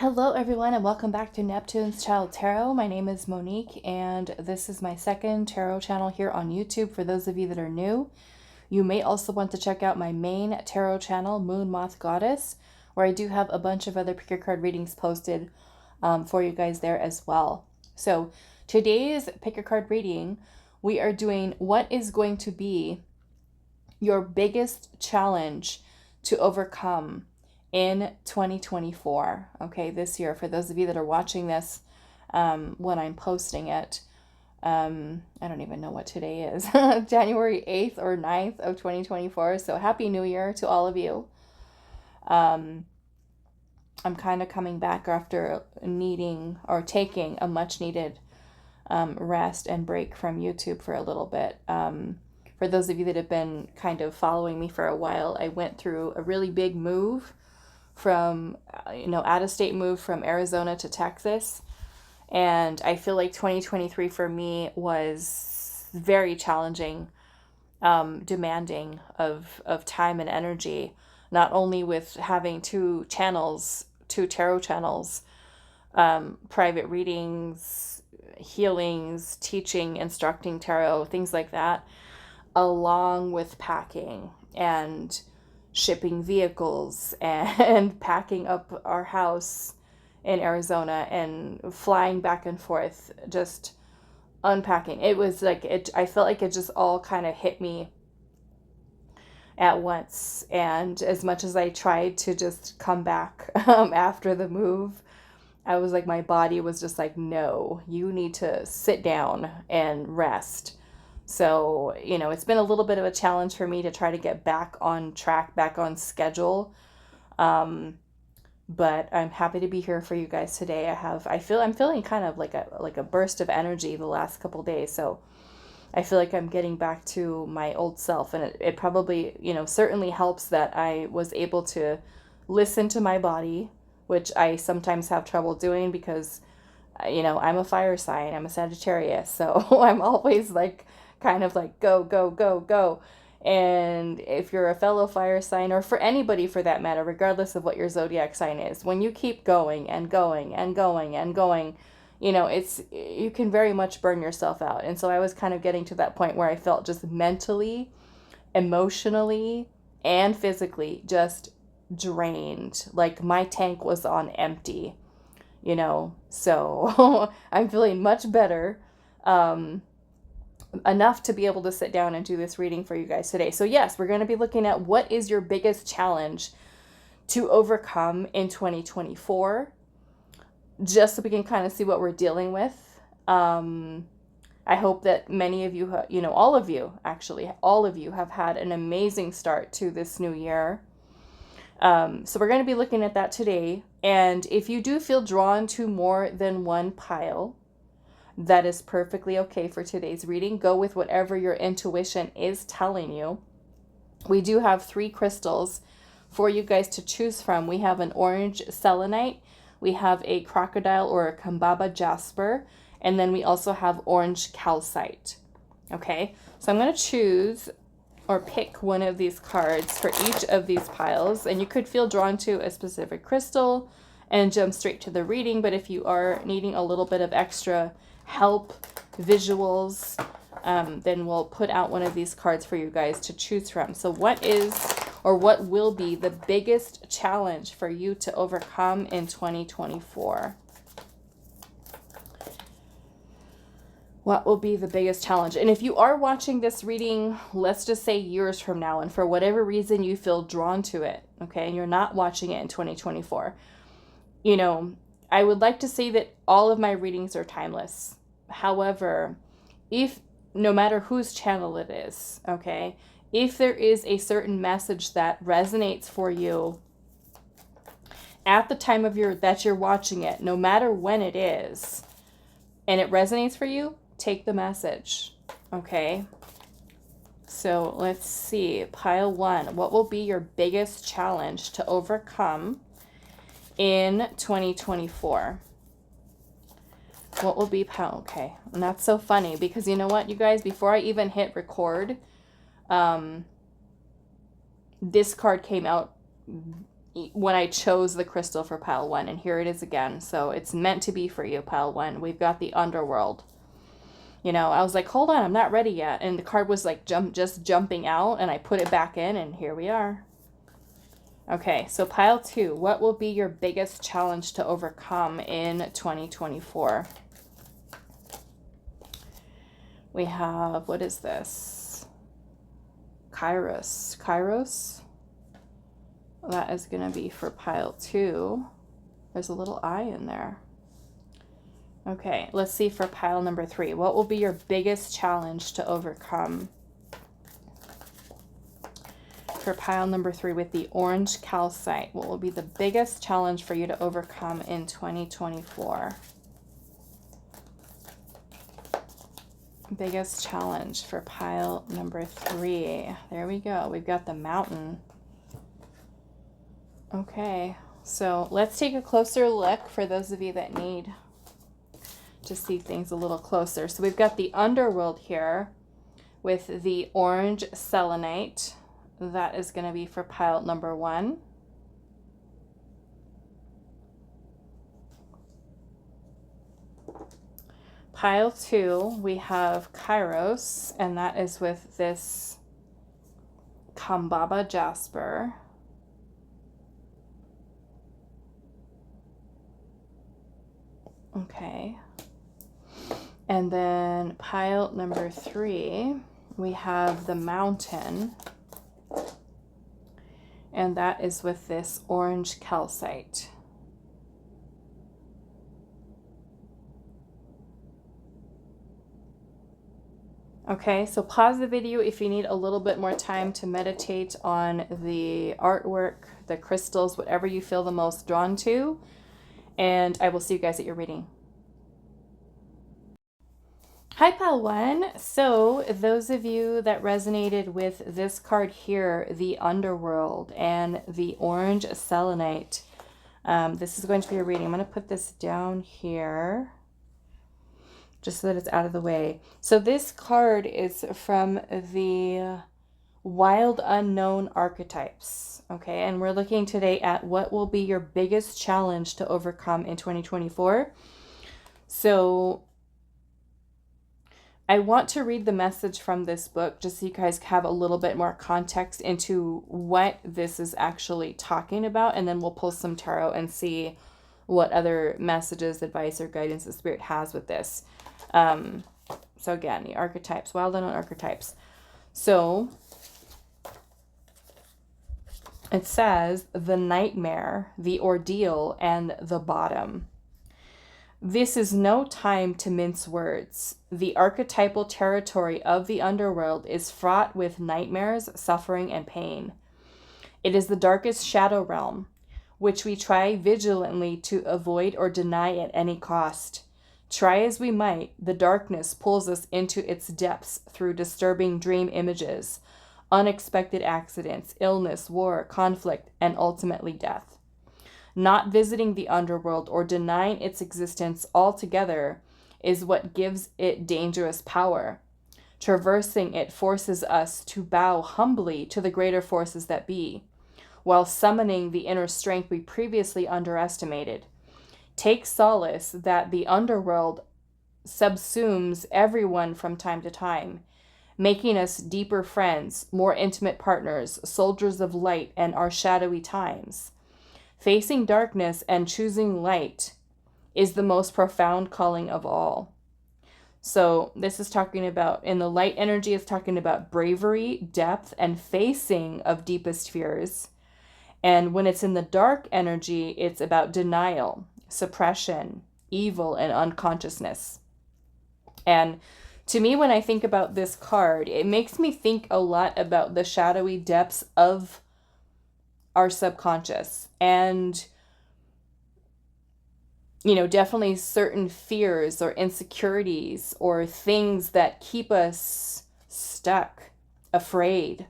Hello everyone and welcome back to Neptune's Child Tarot. My name is Monique and this is my second tarot channel here on YouTube for those of you that are new. You may also want to check out my main tarot channel, Moon Moth Goddess, where I do have a bunch of other pick your card readings posted for you guys there as well. So today's pick your card reading, we are doing what is going to be your biggest challenge to overcome in 2024, okay, this year. For those of you that are watching this when I'm posting it, I don't even know what today is, January 8th or 9th of 2024, so Happy New Year to all of you. I'm kind of coming back after needing or taking a much needed rest and break from YouTube for a little bit. For those of you that have been kind of following me for a while, I went through a really big move from, out-of-state move from Arizona to Texas. And I feel like 2023 for me was very challenging, demanding of time and energy, not only with having two tarot channels, private readings, healings, teaching, instructing tarot, things like that, along with packing and shipping vehicles and packing up our house in Arizona and flying back and forth, just unpacking. It was like, I felt like it just all kind of hit me at once. And as much as I tried to just come back after the move, I was like, my body was just like, no, you need to sit down and rest. So, it's been a little bit of a challenge for me to try to get back on track, back on schedule. But I'm happy to be here for you guys today. I'm feeling kind of like a burst of energy the last couple days. So I feel like I'm getting back to my old self, and it probably, certainly helps that I was able to listen to my body, which I sometimes have trouble doing because, I'm a fire sign, I'm a Sagittarius. So I'm always like, kind of like go, go, go, go. And if you're a fellow fire sign, or for anybody for that matter, regardless of what your zodiac sign is, when you keep going and going and going and going, you can very much burn yourself out. And so I was kind of getting to that point where I felt just mentally, emotionally, and physically just drained. Like my tank was on empty, so I'm feeling much better. Enough to be able to sit down and do this reading for you guys today. So yes, we're going to be looking at what is your biggest challenge to overcome in 2024, just so we can kind of see what we're dealing with. I hope that many of you, all of you have had an amazing start to this new year. So we're going to be looking at that today. And if you do feel drawn to more than one pile, that is perfectly okay for today's reading. Go with whatever your intuition is telling you. We do have 3 crystals for you guys to choose from. We have an orange selenite, we have a crocodile or a Kambaba Jasper, and then we also have orange calcite. Okay, so I'm going to choose or pick one of these cards for each of these piles, and you could feel drawn to a specific crystal and jump straight to the reading. But if you are needing a little bit of extra help, visuals, then we'll put out one of these cards for you guys to choose from. So what will be the biggest challenge for you to overcome in 2024? What will be the biggest challenge? And if you are watching this reading, let's just say years from now, and for whatever reason you feel drawn to it, okay, and you're not watching it in 2024, I would like to say that all of my readings are timeless. However, no matter whose channel it is, okay, if there is a certain message that resonates for you at the time that you're watching it, no matter when it is, and it resonates for you, take the message, okay? So let's see, pile 1, what will be your biggest challenge to overcome in 2024? What will be okay? And that's so funny because you know what, you guys, before I even hit record, this card came out when I chose the crystal for pile 1, and here it is again. So it's meant to be for you, pile 1. We've got the Underworld. You know, I was like, hold on, I'm not ready yet. And the card was like just jumping out, and I put it back in, and here we are. Okay, so pile 2, what will be your biggest challenge to overcome in 2024? We have, what is this? Kairos. Kairos? That is going to be for pile 2. There's a little I in there. Okay, let's see for pile number 3. What will be your biggest challenge to overcome? For pile number 3 with the orange calcite, what will be the biggest challenge for you to overcome in 2024? Biggest challenge for pile number 3. There we go. We've got the mountain. Okay, so let's take a closer look for those of you that need to see things a little closer. So we've got the Underworld here with the orange selenite. That is going to be for pile number 1. Pile 2, we have Kairos, and that is with this Kambaba Jasper. Okay. And then pile number 3, we have the mountain, and that is with this orange calcite. Okay, so pause the video if you need a little bit more time to meditate on the artwork, the crystals, whatever you feel the most drawn to, and I will see you guys at your reading. Hi, pile 1. So those of you that resonated with this card here, the Underworld and the orange selenite, this is going to be a reading. I'm going to put this down here just so that it's out of the way. So this card is from the Wild Unknown Archetypes. Okay, and we're looking today at what will be your biggest challenge to overcome in 2024. So I want to read the message from this book just so you guys have a little bit more context into what this is actually talking about, and then we'll pull some tarot and see what other messages, advice, or guidance the Spirit has with this. So again, the archetypes, Wild Unknown Archetypes. So it says the nightmare, the ordeal, and the bottom. This is no time to mince words. The archetypal territory of the underworld is fraught with nightmares, suffering, and pain. It is the darkest shadow realm, which we try vigilantly to avoid or deny at any cost. Try as we might, the darkness pulls us into its depths through disturbing dream images, unexpected accidents, illness, war, conflict, and ultimately death. Not visiting the underworld or denying its existence altogether is what gives it dangerous power. Traversing it forces us to bow humbly to the greater forces that be, while summoning the inner strength we previously underestimated. Take solace that the underworld subsumes everyone from time to time, making us deeper friends, more intimate partners, soldiers of light in our shadowy times. Facing darkness and choosing light is the most profound calling of all. So this is talking about, in the light energy, it's talking about bravery, depth, and facing of deepest fears. And when it's in the dark energy, it's about denial, suppression, evil, and unconsciousness. And to me, when I think about this card, it makes me think a lot about the shadowy depths of our subconscious, and definitely certain fears or insecurities or things that keep us stuck, afraid.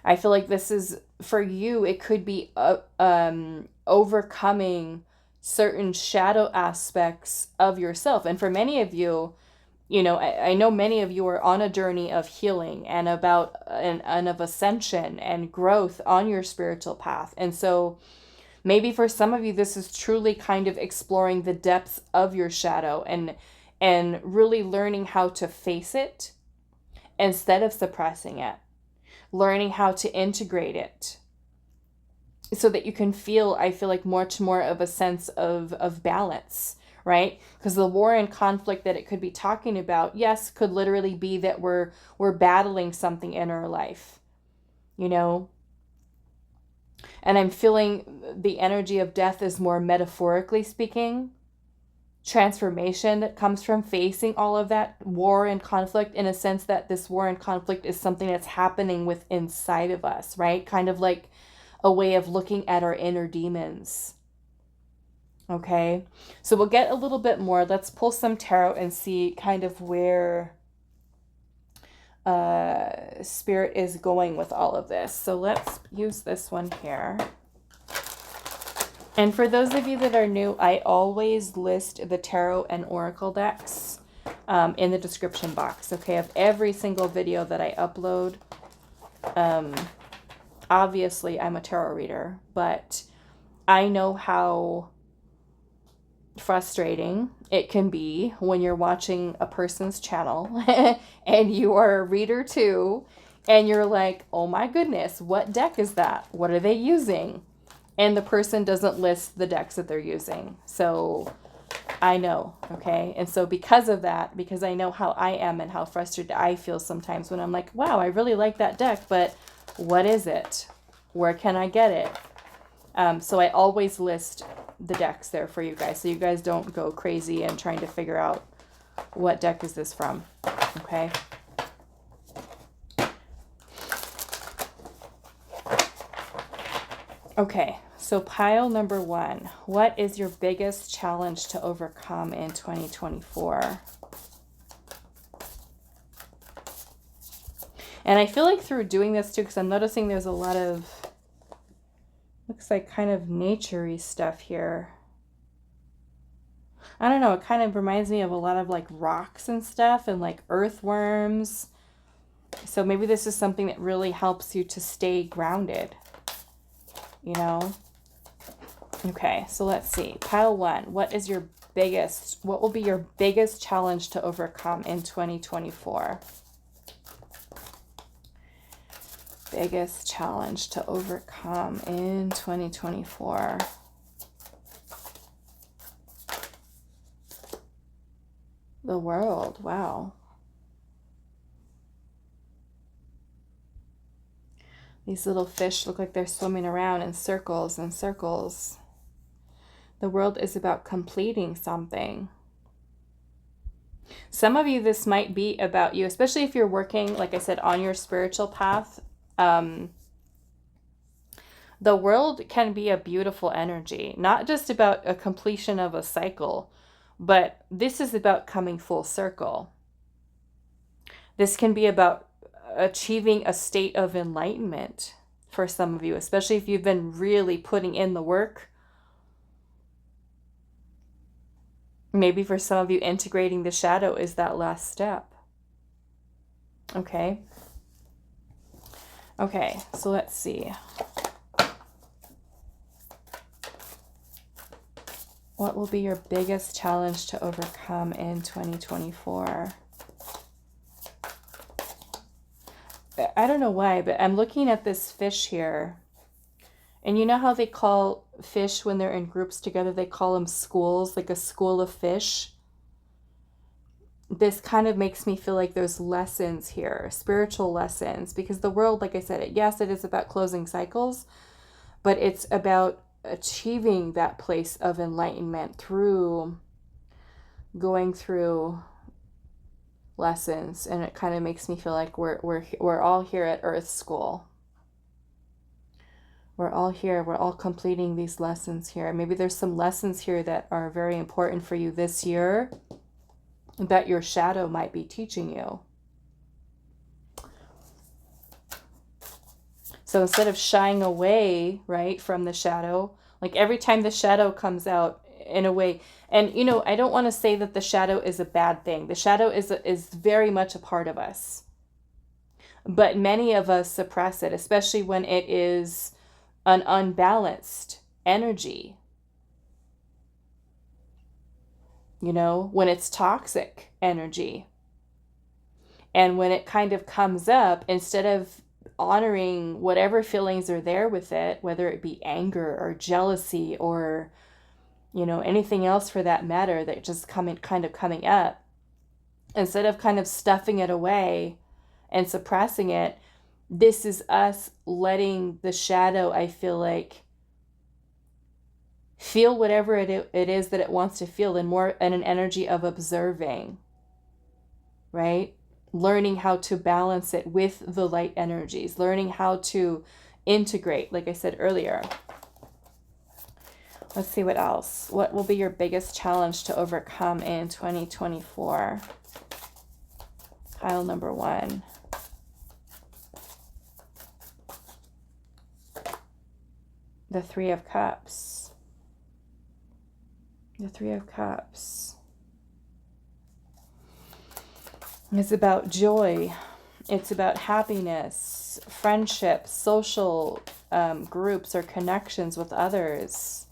I feel like this is, for you, it could be overcoming certain shadow aspects of yourself. And for many of you, You know, I know many of you are on a journey of healing and about and of ascension and growth on your spiritual path. And so maybe for some of you, this is truly kind of exploring the depths of your shadow and really learning how to face it instead of suppressing it, learning how to integrate it so that you can feel, I feel like, much more of a sense of balance, right? Because the war and conflict that it could be talking about, yes, could literally be that we're battling something in our life, you know? And I'm feeling the energy of death is more metaphorically speaking, transformation that comes from facing all of that war and conflict, in a sense that this war and conflict is something that's happening with inside of us, right? Kind of like a way of looking at our inner demons. Okay, so we'll get a little bit more. Let's pull some tarot and see kind of where Spirit is going with all of this. So let's use this one here. And for those of you that are new, I always list the tarot and oracle decks in the description box, okay, of every single video that I upload. Obviously, I'm a tarot reader, but I know how frustrating it can be when you're watching a person's channel and you are a reader too, and you're like, oh my goodness, what deck is that? What are they using? And the person doesn't list the decks that they're using. So I know, okay? And so because of that, because I know how I am and how frustrated I feel sometimes when I'm like, wow, I really like that deck, but what is it? Where can I get it? So I always list the decks there for you guys, so you guys don't go crazy and trying to figure out what deck is this from, okay? Okay, so pile number 1. What is your biggest challenge to overcome in 2024? And I feel like through doing this too, because I'm noticing there's a lot of, looks like kind of nature-y stuff here. I don't know, it kind of reminds me of a lot of like rocks and stuff and like earthworms. So maybe this is something that really helps you to stay grounded, you know? Okay, so let's see. Pile 1, what will be your biggest challenge to overcome in 2024? Biggest challenge to overcome in 2024. The world, wow. These little fish look like they're swimming around in circles and circles. The world is about completing something. Some of you, this might be about you, especially if you're working, like I said, on your spiritual path. The world can be a beautiful energy, not just about a completion of a cycle, but this is about coming full circle. This can be about achieving a state of enlightenment for some of you, especially if you've been really putting in the work. Maybe for some of you, integrating the shadow is that last step. Okay. Okay, so let's see. What will be your biggest challenge to overcome in 2024? I don't know why, but I'm looking at this fish here. And you know how they call fish when they're in groups together, they call them schools, like a school of fish? This kind of makes me feel like there's lessons here, spiritual lessons, because the world, like I said, yes, it is about closing cycles, but it's about achieving that place of enlightenment through going through lessons. And it kind of makes me feel like we're all here at Earth School. We're all here. We're all completing these lessons here. Maybe there's some lessons here that are very important for you this year that your shadow might be teaching you. So instead of shying away, right, from the shadow, like every time the shadow comes out, in a way. And, you know, I don't want to say that the shadow is a bad thing. The shadow is very much a part of us. But many of us suppress it, especially when it is an unbalanced energy. You know, when it's toxic energy. And when it kind of comes up, instead of honoring whatever feelings are there with it, whether it be anger or jealousy or, you know, anything else for that matter that just coming up, instead of kind of stuffing it away and suppressing it, this is us letting the shadow, I feel like, feel whatever it is that it wants to feel, in an energy of observing, right? Learning how to balance it with the light energies, learning how to integrate, like I said earlier. Let's see what else. What will be your biggest challenge to overcome in 2024? Pile number 1. The Three of Cups. The Three of Cups. It's about joy. It's about happiness, friendships, social groups or connections with others.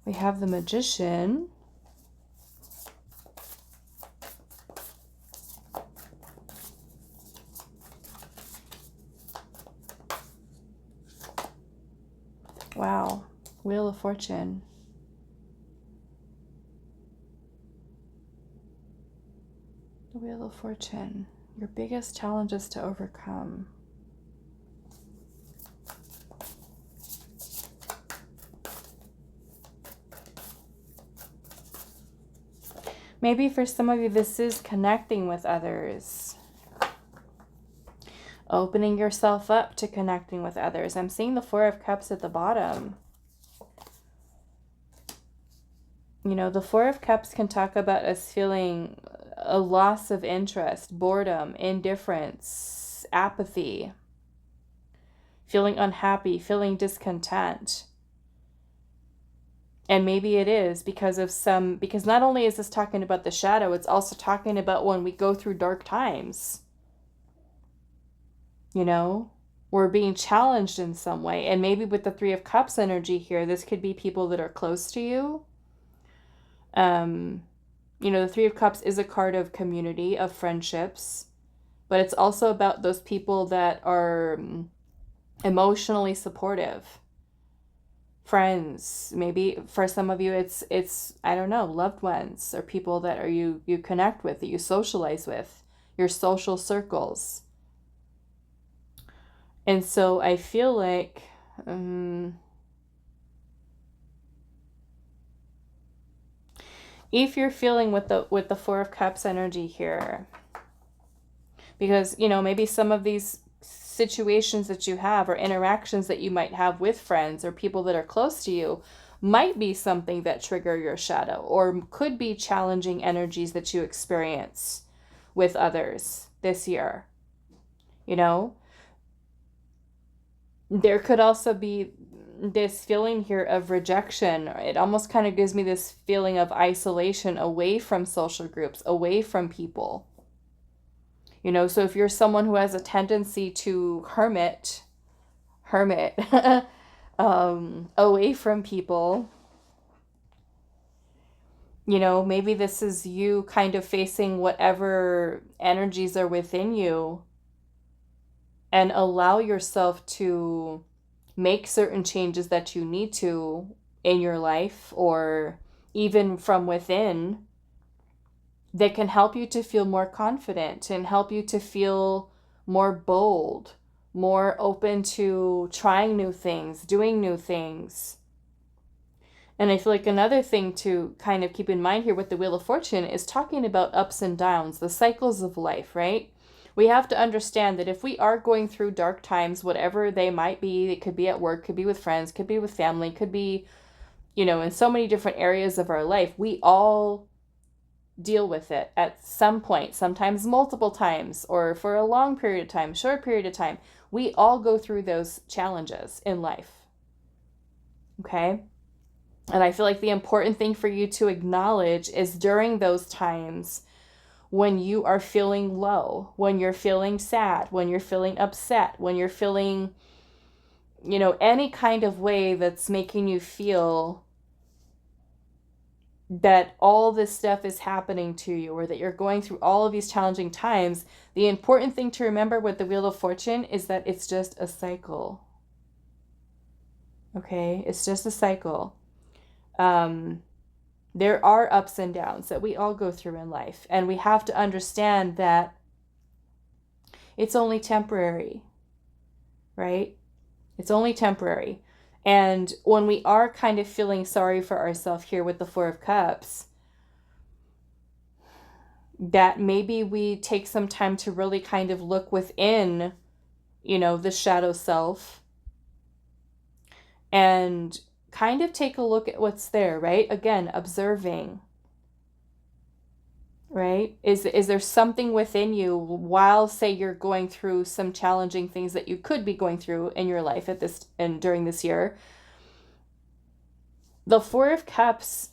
We have the Magician. Wow. Wheel of Fortune. The Wheel of Fortune. Your biggest challenges to overcome. Maybe for some of you, this is connecting with others. Opening yourself up to connecting with others. I'm seeing the Four of Cups at the bottom. You know, the Four of Cups can talk about us feeling a loss of interest, boredom, indifference, apathy, feeling unhappy, feeling discontent. And maybe it is because not only is this talking about the shadow, it's also talking about when we go through dark times. You know, we're being challenged in some way. And maybe with the Three of Cups energy here, this could be people that are close to you. You know, the Three of Cups is a card of community, of friendships. But it's also about those people that are emotionally supportive. Friends. Maybe for some of you, it's I don't know, loved ones or people that you connect with, that you socialize with, your social circles. And so I feel like if you're feeling with the Four of Cups energy here, because, you know, maybe some of these situations that you have or interactions that you might have with friends or people that are close to you might be something that trigger your shadow, or could be challenging energies that you experience with others this year. You know, there could also be this feeling here of rejection. It almost kind of gives me this feeling of isolation, away from social groups, away from people. You know, so if you're someone who has a tendency to hermit away from people, you know, maybe this is you kind of facing whatever energies are within you, and allow yourself to make certain changes that you need to in your life, or even from within, that can help you to feel more confident and help you to feel more bold, more open to trying new things, doing new things. And I feel like another thing to kind of keep in mind here with the Wheel of Fortune is talking about ups and downs, the cycles of life, right? We have to understand that if we are going through dark times, whatever they might be, it could be at work, could be with friends, could be with family, could be, you know, in so many different areas of our life, we all deal with it at some point, sometimes multiple times, or for a long period of time, short period of time. We all go through those challenges in life. Okay? And I feel like the important thing for you to acknowledge is during those times when you are feeling low, when you're feeling sad, when you're feeling upset, when you're feeling, any kind of way that's making you feel that all this stuff is happening to you, or that you're going through all of these challenging times, the important thing to remember with the Wheel of Fortune is that it's just a cycle. Okay? It's just a cycle. There are ups and downs that we all go through in life, and we have to understand that it's only temporary, right? It's only temporary. And when we are kind of feeling sorry for ourselves here with the Four of Cups, that maybe we take some time to really kind of look within, the shadow self, and kind of take a look at what's there, right? Again, observing, right? Is there something within you while, say, you're going through some challenging things that you could be going through in your life at this and during this year? The Four of Cups,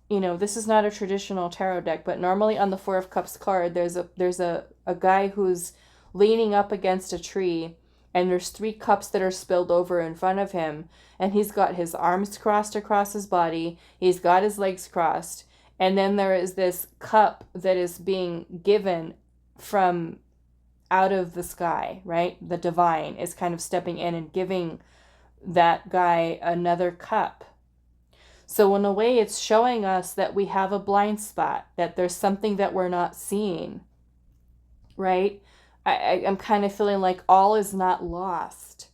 this is not a traditional tarot deck, but normally on the Four of Cups card, there's a guy who's leaning up against a tree, and there's 3 cups that are spilled over in front of him, and he's got his arms crossed across his body, he's got his legs crossed, and then there is this cup that is being given from out of the sky, right? The divine is kind of stepping in and giving that guy another cup. So in a way, it's showing us that we have a blind spot, that there's something that we're not seeing, right? I'm kind of feeling like all is not lost,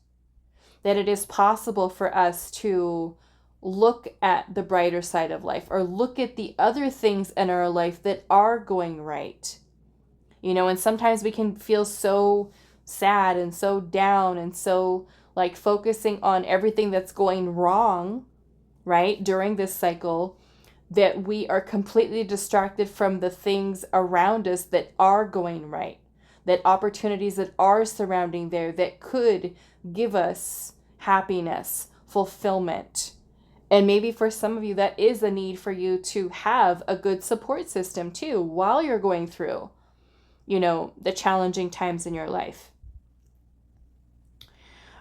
that it is possible for us to look at the brighter side of life, or look at the other things in our life that are going right. And sometimes we can feel so sad and so down and so like focusing on everything that's going wrong, right, during this cycle, that we are completely distracted from the things around us that are going right, that opportunities that are surrounding there that could give us happiness, fulfillment. And maybe for some of you, that is a need for you to have a good support system too, while you're going through, the challenging times in your life.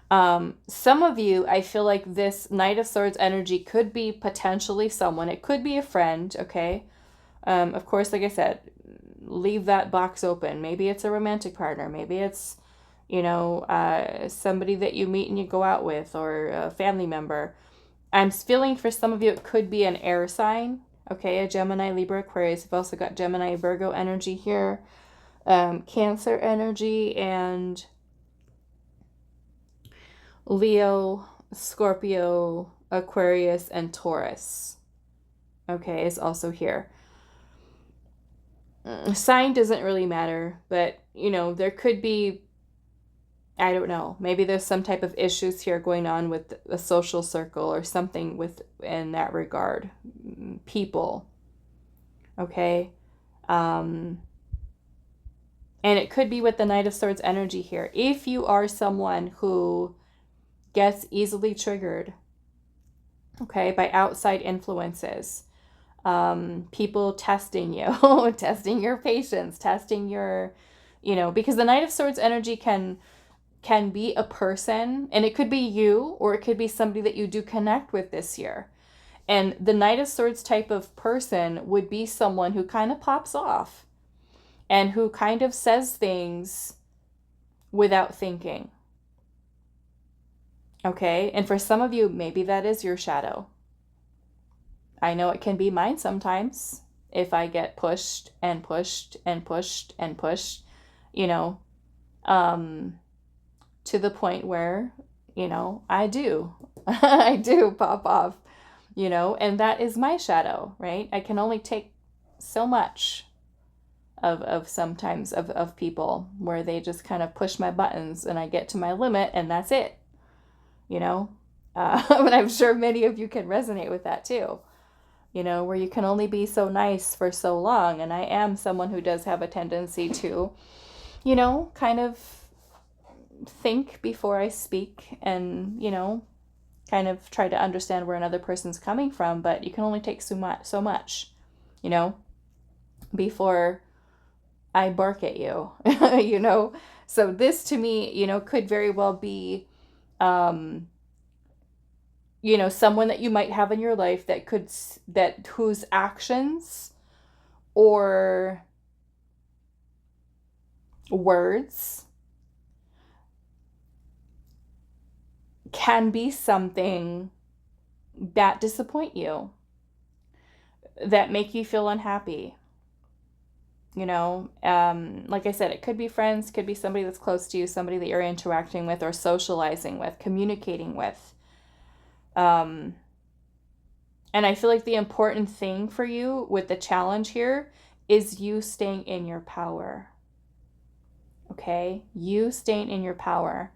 Some of you, I feel like this Knight of Swords energy could be potentially someone. It could be a friend, okay? Of course, like I said, leave that box open. Maybe it's a romantic partner. Maybe it's, somebody that you meet and you go out with, or a family member. I'm feeling for some of you, it could be an air sign, okay? A Gemini, Libra, Aquarius. We've also got Gemini, Virgo energy here, Cancer energy, and Leo, Scorpio, Aquarius, and Taurus, okay, is also here. Sign doesn't really matter, but, there could be, I don't know, maybe there's some type of issues here going on with a social circle or something in that regard. People, okay? And it could be with the Knight of Swords energy here. If you are someone who gets easily triggered, okay, by outside influences, people testing you, testing your patience, testing your, because the Knight of Swords energy can be a person, and it could be you, or it could be somebody that you do connect with this year. And the Knight of Swords type of person would be someone who kind of pops off and who kind of says things without thinking. Okay, and for some of you, maybe that is your shadow. I know it can be mine sometimes if I get pushed and pushed and pushed and pushed, to the point where, I do pop off, and that is my shadow, right? I can only take so much of sometimes of people where they just kind of push my buttons and I get to my limit and that's it. But I'm sure many of you can resonate with that too. where you can only be so nice for so long. And I am someone who does have a tendency to, kind of think before I speak and, kind of try to understand where another person's coming from, but you can only take so much, before I bark at you, So this to me, could very well be, someone that you might have in your life whose actions or words can be something that disappoint you, that make you feel unhappy. Like I said, it could be friends, could be somebody that's close to you, somebody that you're interacting with or socializing with, communicating with. And I feel like the important thing for you with the challenge here is you staying in your power. Okay? You staying in your power.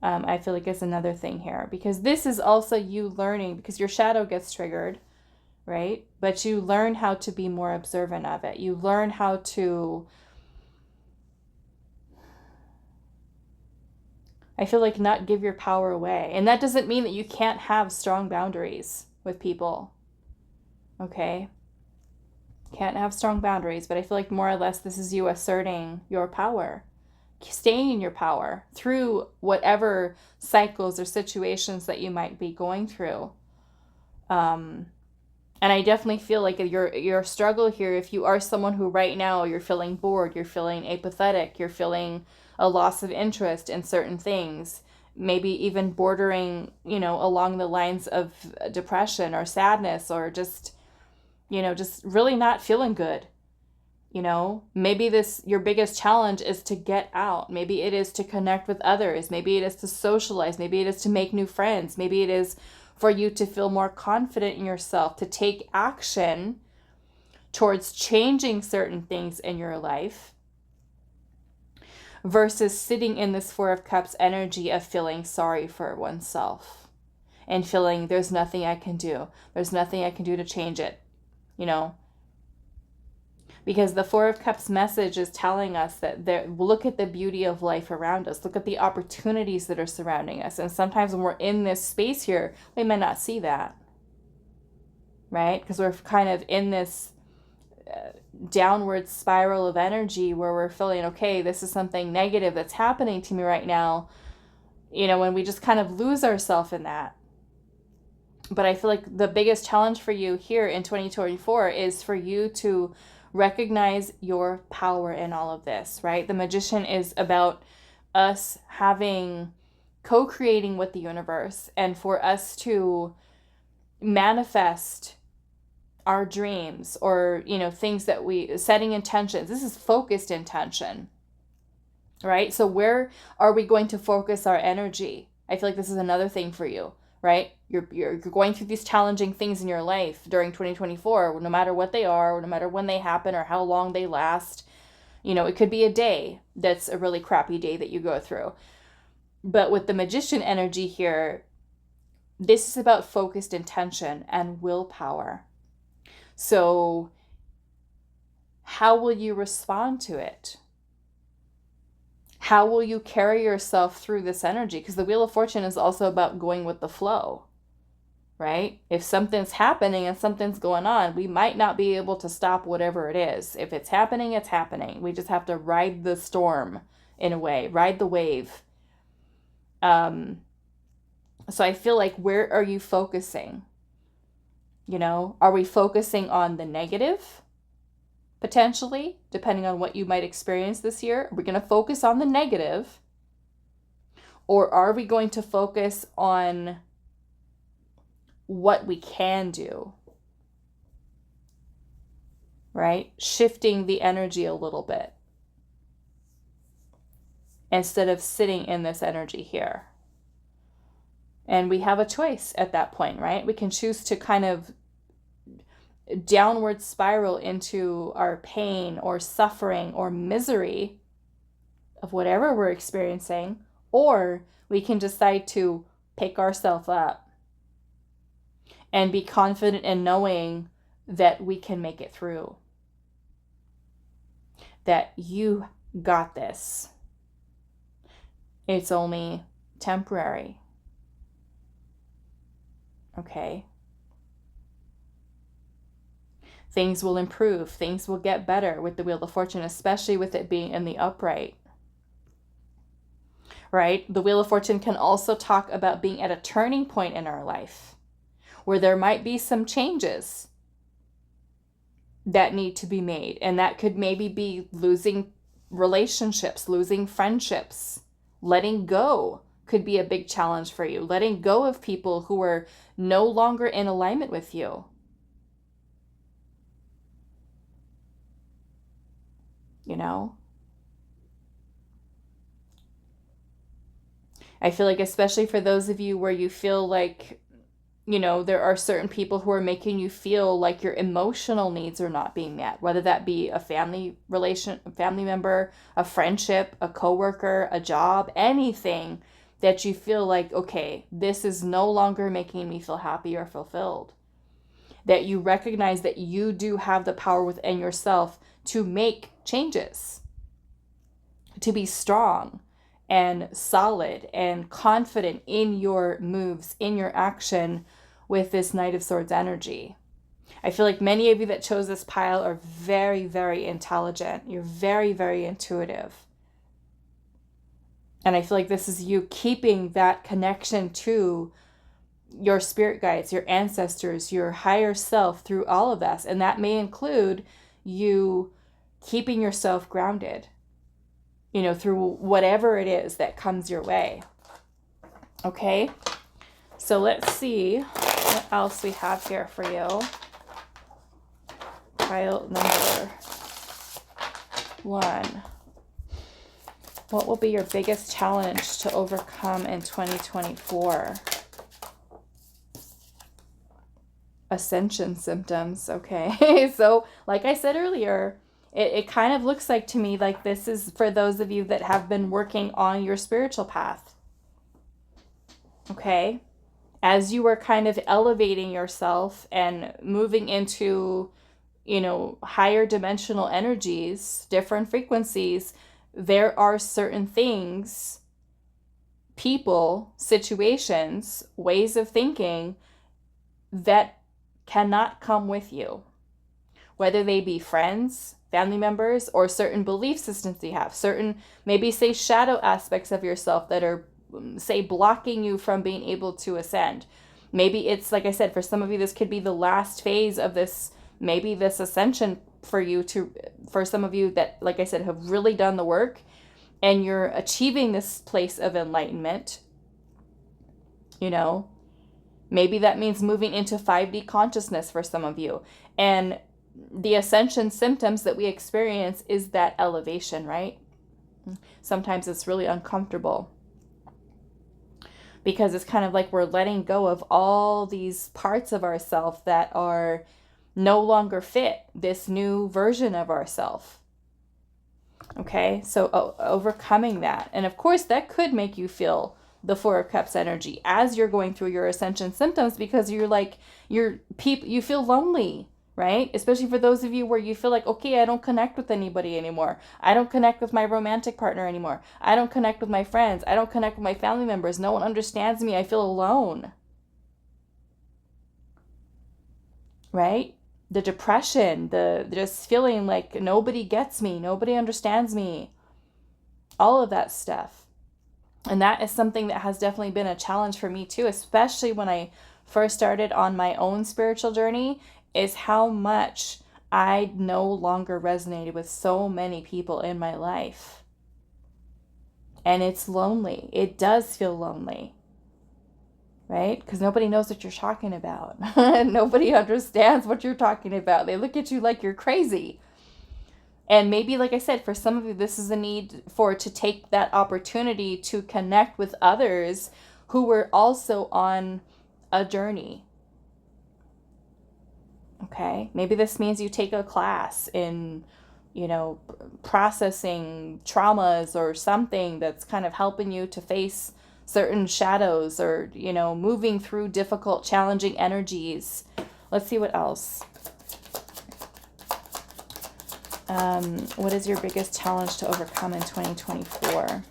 I feel like is another thing here, because this is also you learning, because your shadow gets triggered, right? But you learn how to be more observant of it. You learn how to, I feel like, not give your power away. And that doesn't mean that you can't have strong boundaries with people. Okay? Can't have strong boundaries, but I feel like more or less this is you asserting your power. Staying in your power through whatever cycles or situations that you might be going through. And I definitely feel like your struggle here, if you are someone who right now you're feeling bored, you're feeling apathetic, you're feeling a loss of interest in certain things, maybe even bordering, along the lines of depression or sadness, or just really not feeling good. Maybe your biggest challenge is to get out. Maybe it is to connect with others. Maybe it is to socialize. Maybe it is to make new friends. Maybe it is for you to feel more confident in yourself, to take action towards changing certain things in your life, versus sitting in this Four of Cups energy of feeling sorry for oneself and feeling there's nothing I can do. There's nothing I can do to change it, Because the Four of Cups message is telling us that look at the beauty of life around us. Look at the opportunities that are surrounding us. And sometimes when we're in this space here, we may not see that, right? Because we're kind of in this downward spiral of energy where we're feeling, okay, this is something negative that's happening to me right now, when we just kind of lose ourselves in that. But I feel like the biggest challenge for you here in 2024 is for you to recognize your power in all of this, right? The Magician is about us co-creating with the universe, and for us to manifest our dreams, or, things that setting intentions. This is focused intention, right? So where are we going to focus our energy? I feel like this is another thing for you, right? You're going through these challenging things in your life during 2024, no matter what they are, or no matter when they happen or how long they last. It could be a day that's a really crappy day that you go through. But with the Magician energy here, this is about focused intention and willpower. So how will you respond to it? How will you carry yourself through this energy? Because the Wheel of Fortune is also about going with the flow, right? If something's happening and something's going on, we might not be able to stop whatever it is. If it's happening, it's happening. We just have to ride the storm in a way, ride the wave. So I feel like, where are you focusing? Are we focusing on the negative? Potentially, depending on what you might experience this year. Are we going to focus on the negative? Or are we going to focus on what we can do? Right? Shifting the energy a little bit, instead of sitting in this energy here. And we have a choice at that point, right? We can choose to kind of downward spiral into our pain or suffering or misery of whatever we're experiencing, or we can decide to pick ourselves up and be confident in knowing that we can make it through. That you got this. It's only temporary. Okay? Things will improve. Things will get better with the Wheel of Fortune, especially with it being in the upright. Right? The Wheel of Fortune can also talk about being at a turning point in our life where there might be some changes that need to be made. And that could maybe be losing relationships, losing friendships. Letting go could be a big challenge for you. Letting go of people who are no longer in alignment with you. You know? I feel like especially for those of you where you feel like, you know, there are certain people who are making you feel like your emotional needs are not being met, whether that be a family member, a friendship, a coworker, a job, anything that you feel like, okay, this is no longer making me feel happy or fulfilled. That you recognize that you do have the power within yourself to make changes, to be strong and solid and confident in your moves, in your action with this Knight of Swords energy. I feel like many of you that chose this pile are very, very intelligent. You're very, very intuitive. And I feel like this is you keeping that connection to your spirit guides, your ancestors, your higher self through all of this. And that may include you keeping yourself grounded, you know, through whatever it is that comes your way. Okay? So let's see what else we have here for you. Pile number 1. What will be your biggest challenge to overcome in 2024? Ascension symptoms. Okay. So like I said earlier, it kind of looks like to me like this is for those of you that have been working on your spiritual path. Okay. As you are kind of elevating yourself and moving into, you know, higher dimensional energies, different frequencies, there are certain things, people, situations, ways of thinking that cannot come with you. Whether they be friends, family members, or certain belief systems you have, certain, maybe say shadow aspects of yourself that are, say, blocking you from being able to ascend. Maybe it's, like I said, for some of you, this could be the last phase of this, maybe this ascension for you to, for some of you that, like I said, have really done the work and you're achieving this place of enlightenment, you know, maybe that means moving into 5D consciousness for some of you. And the ascension symptoms that we experience is that elevation, right? Sometimes it's really uncomfortable because it's kind of like we're letting go of all these parts of ourselves that are no longer fit this new version of ourselves. Okay, so overcoming that. And of course, that could make you feel the Four of Cups energy as you're going through your ascension symptoms, because you're like, you feel lonely, right? Especially for those of you where you feel like, okay, I don't connect with anybody anymore. I don't connect with my romantic partner anymore. I don't connect with my friends. I don't connect with my family members. No one understands me. I feel alone. Right? The depression, the just feeling like nobody gets me, nobody understands me. All of that stuff. And that is something that has definitely been a challenge for me too, especially when I first started on my own spiritual journey, is how much I no longer resonated with so many people in my life. And it's lonely. It does feel lonely, right? Because nobody knows what you're talking about. Nobody understands what you're talking about. They look at you like you're crazy. And maybe, like I said, for some of you, this is a need to take that opportunity to connect with others who were also on a journey. Okay, maybe this means you take a class in, you know, processing traumas or something that's kind of helping you to face certain shadows, or, you know, moving through difficult, challenging energies. Let's see what else. What is your biggest challenge to overcome in 2024?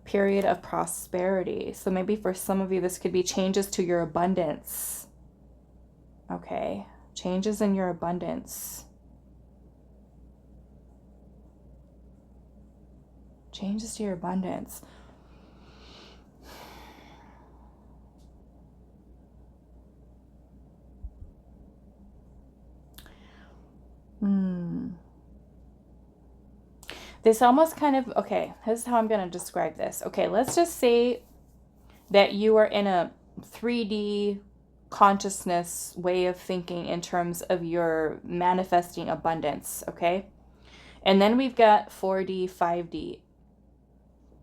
Period of prosperity. So maybe for some of you, this could be changes to your abundance. Okay. Changes in your abundance. Changes to your abundance. This almost kind of, okay, this is how I'm going to describe this. Okay, let's just say that you are in a 3D consciousness way of thinking in terms of your manifesting abundance, okay? And then we've got 4D, 5D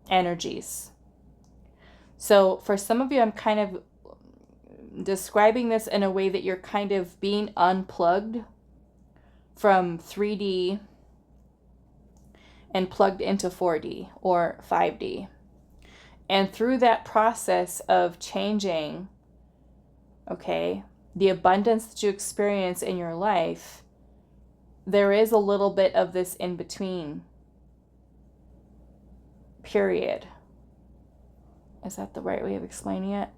energies. So for some of you, I'm kind of describing this in a way that you're kind of being unplugged from 3D and plugged into 4D or 5D. And through that process of changing, okay, the abundance that you experience in your life, there is a little bit of this in between period. Is that the right way of explaining it?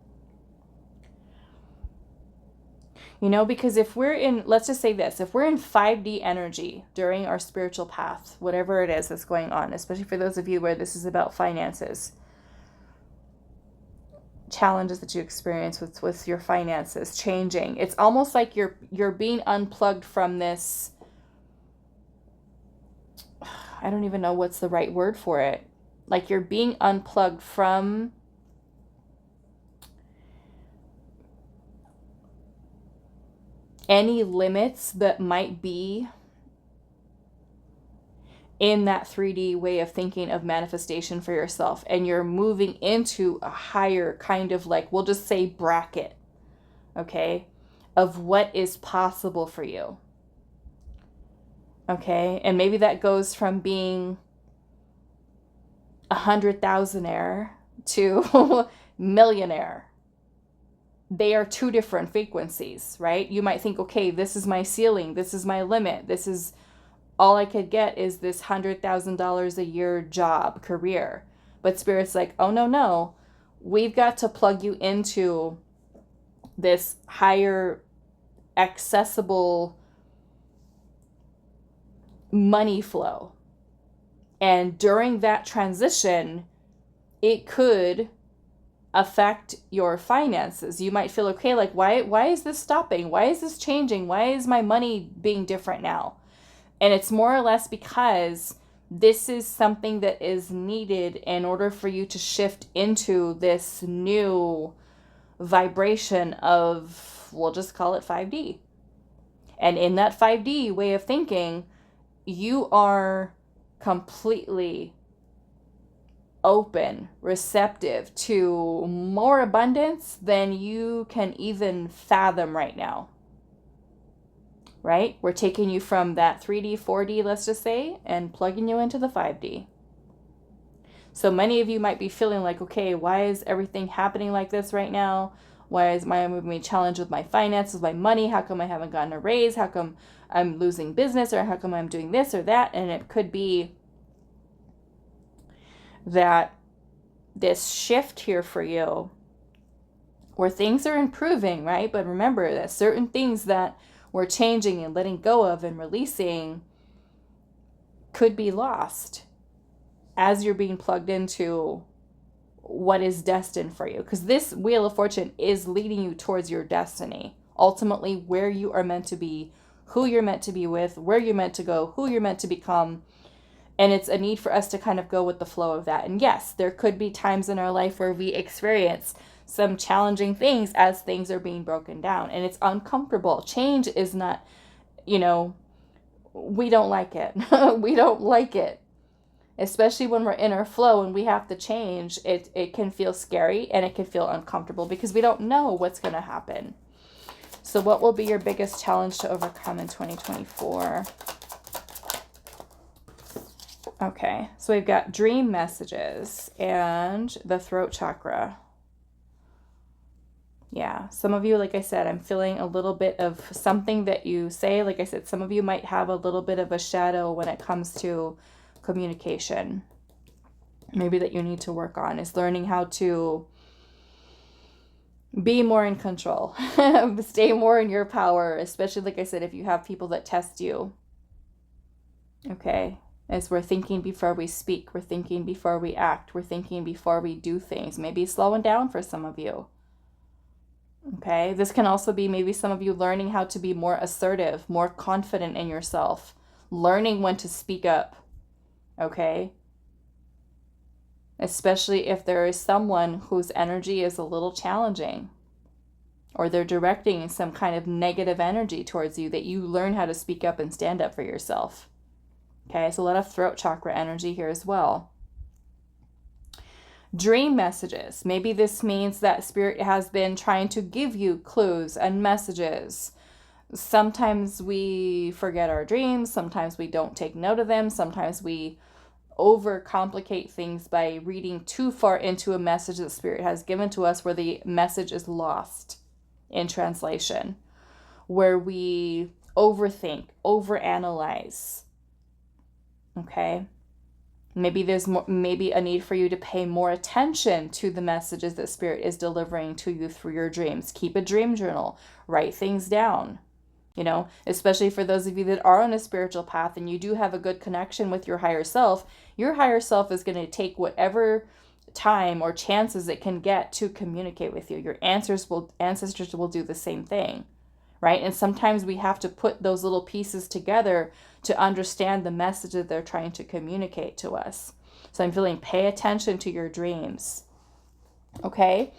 You know, because if we're in, let's just say this, if we're in 5D energy during our spiritual path, whatever it is that's going on, especially for those of you where this is about finances, challenges that you experience with your finances changing, it's almost like you're being unplugged from this, I don't even know what's the right word for it. Like you're being unplugged from any limits that might be in that 3D way of thinking of manifestation for yourself. And you're moving into a higher kind of, like, we'll just say bracket, okay, of what is possible for you. Okay, and maybe that goes from being 100,000aire to millionaire. They are two different frequencies, right? You might think, okay, this is my ceiling, this is my limit, this is all I could get is this $100,000 a year job, career. But Spirit's like, oh, no, we've got to plug you into this higher accessible money flow. And during that transition, it could affect your finances. You might feel, okay, like, why is this stopping? Why is this changing? Why is my money being different now? And it's more or less because this is something that is needed in order for you to shift into this new vibration of, we'll just call it 5D. And in that 5D way of thinking, you are completely open, receptive to more abundance than you can even fathom right now. Right? We're taking you from that 3D, 4D, let's just say, and plugging you into the 5D. So many of you might be feeling like, okay, why is everything happening like this right now? Why is my being challenged with my finances, my money? How come I haven't gotten a raise? How come I'm losing business? Or how come I'm doing this or that? And it could be that this shift here for you where things are improving, right? But remember that certain things that we're changing and letting go of and releasing could be lost as you're being plugged into what is destined for you. Because this Wheel of Fortune is leading you towards your destiny. Ultimately, where you are meant to be, who you're meant to be with, where you're meant to go, who you're meant to become. And it's a need for us to kind of go with the flow of that. And yes, there could be times in our life where we experience some challenging things as things are being broken down. And it's uncomfortable. Change is not, we don't like it. We don't like it. Especially when we're in our flow and we have to change, it can feel scary and it can feel uncomfortable because we don't know what's going to happen. So what will be your biggest challenge to overcome in 2024? Okay, so we've got dream messages and the throat chakra. Yeah, some of you, like I said, I'm feeling a little bit of something that you say. Like I said, some of you might have a little bit of a shadow when it comes to communication. Maybe that you need to work on is learning how to be more in control, stay more in your power, especially, like I said, if you have people that test you. Okay, as we're thinking before we speak, we're thinking before we act, we're thinking before we do things, maybe slowing down for some of you. Okay, this can also be maybe some of you learning how to be more assertive, more confident in yourself, learning when to speak up. Okay, especially if there is someone whose energy is a little challenging, or they're directing some kind of negative energy towards you, that you learn how to speak up and stand up for yourself. Okay, so a lot of throat chakra energy here as well. Dream messages. Maybe this means that spirit has been trying to give you clues and messages. Sometimes we forget our dreams. Sometimes we don't take note of them. Sometimes we overcomplicate things by reading too far into a message that spirit has given to us, where the message is lost in translation, where we overthink, overanalyze. Okay, maybe there's maybe a need for you to pay more attention to the messages that spirit is delivering to you through your dreams. Keep a dream journal, write things down, you know, especially for those of you that are on a spiritual path and you do have a good connection with your higher self is going to take whatever time or chances it can get to communicate with you. Your ancestors will do the same thing. Right? And sometimes we have to put those little pieces together to understand the message that they're trying to communicate to us. So I'm feeling pay attention to your dreams. Okay?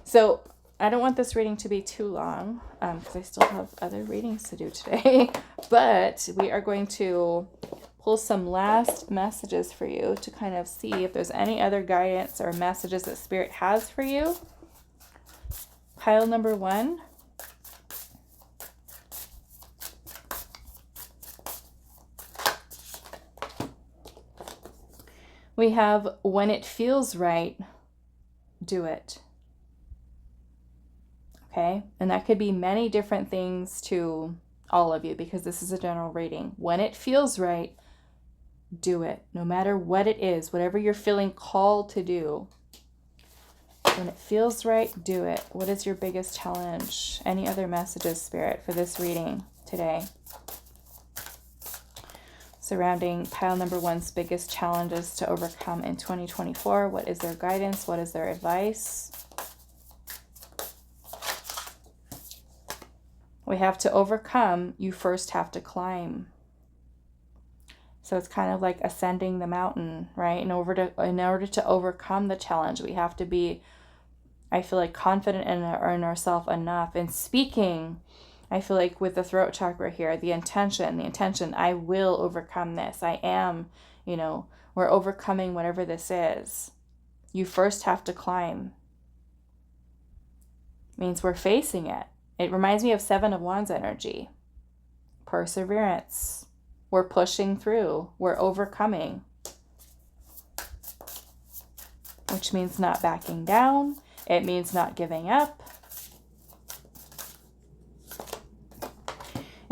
So I don't want this reading to be too long because I still have other readings to do today. But we are going to pull some last messages for you to kind of see if there's any other guidance or messages that Spirit has for you. Pile number 1. We have, when it feels right, do it. Okay? And that could be many different things to all of you because this is a general reading. When it feels right, do it. No matter what it is, whatever you're feeling called to do. When it feels right, do it. What is your biggest challenge? Any other messages, Spirit, for this reading today? Surrounding pile number 1's biggest challenges to overcome in 2024. What is their guidance? What is their advice? We have to overcome. You first have to climb. So it's kind of like ascending the mountain, right? In order to overcome the challenge, we have to be, I feel like, confident in ourselves enough. And speaking, I feel like with the throat chakra here, the intention, I will overcome this. I am, we're overcoming whatever this is. You first have to climb. It means we're facing it. It reminds me of 7 of Wands energy. Perseverance. We're pushing through. We're overcoming. Which means not backing down. It means not giving up.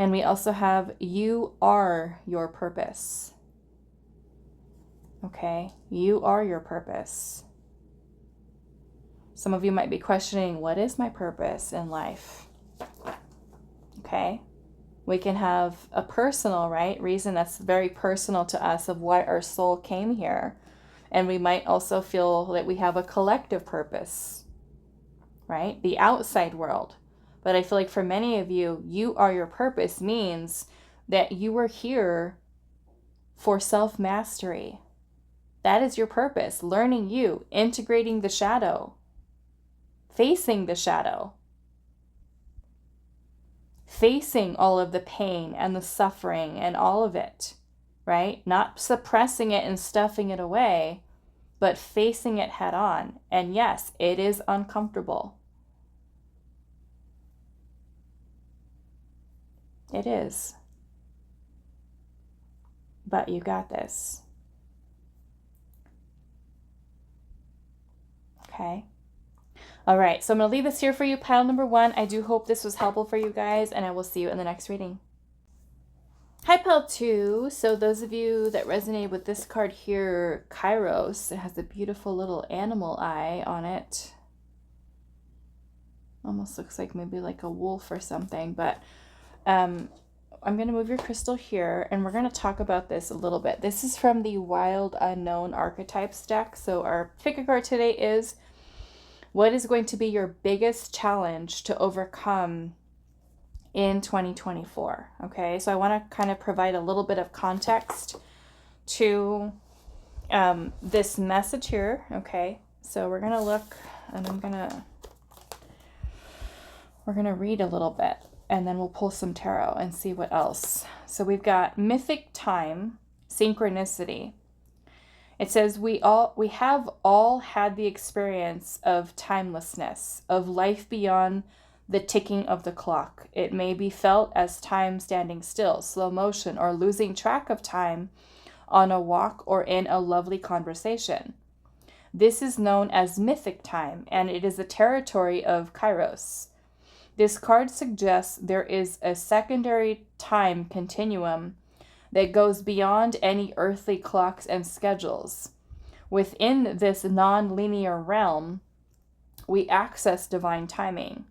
And we also have, you are your purpose. Okay? You are your purpose. Some of you might be questioning, what is my purpose in life? Okay? We can have a personal, reason that's very personal to us of why our soul came here. And we might also feel that we have a collective purpose, right? The outside world. But I feel like for many of you, you are your purpose means that you are here for self-mastery. That is your purpose. Learning you, integrating the shadow, facing the shadow, facing all of the pain and the suffering and all of it, right? Not suppressing it and stuffing it away, but facing it head on. And yes, it is uncomfortable. It is. But you got this. Okay? All right, so I'm going to leave this here for you, pile number 1. I do hope this was helpful for you guys, and I will see you in the next reading. Hi, pile 2. So those of you that resonate with this card here, Kairos, it has a beautiful little animal eye on it. Almost looks like maybe like a wolf or something, but I'm going to move your crystal here, and we're going to talk about this a little bit. This is from the Wild Unknown Archetypes deck. So our pick a card today is, what is going to be your biggest challenge to overcome in 2024? Okay, so I want to kind of provide a little bit of context to this message here. Okay, so we're going to look, and we're going to read a little bit, and then we'll pull some tarot and see what else. So we've got mythic time, synchronicity. It says we have all had the experience of timelessness, of life beyond the ticking of the clock. It may be felt as time standing still, slow motion, or losing track of time on a walk or in a lovely conversation. This is known as mythic time, and it is the territory of Kairos. This card suggests there is a secondary time continuum that goes beyond any earthly clocks and schedules. Within this non-linear realm, we access divine timing.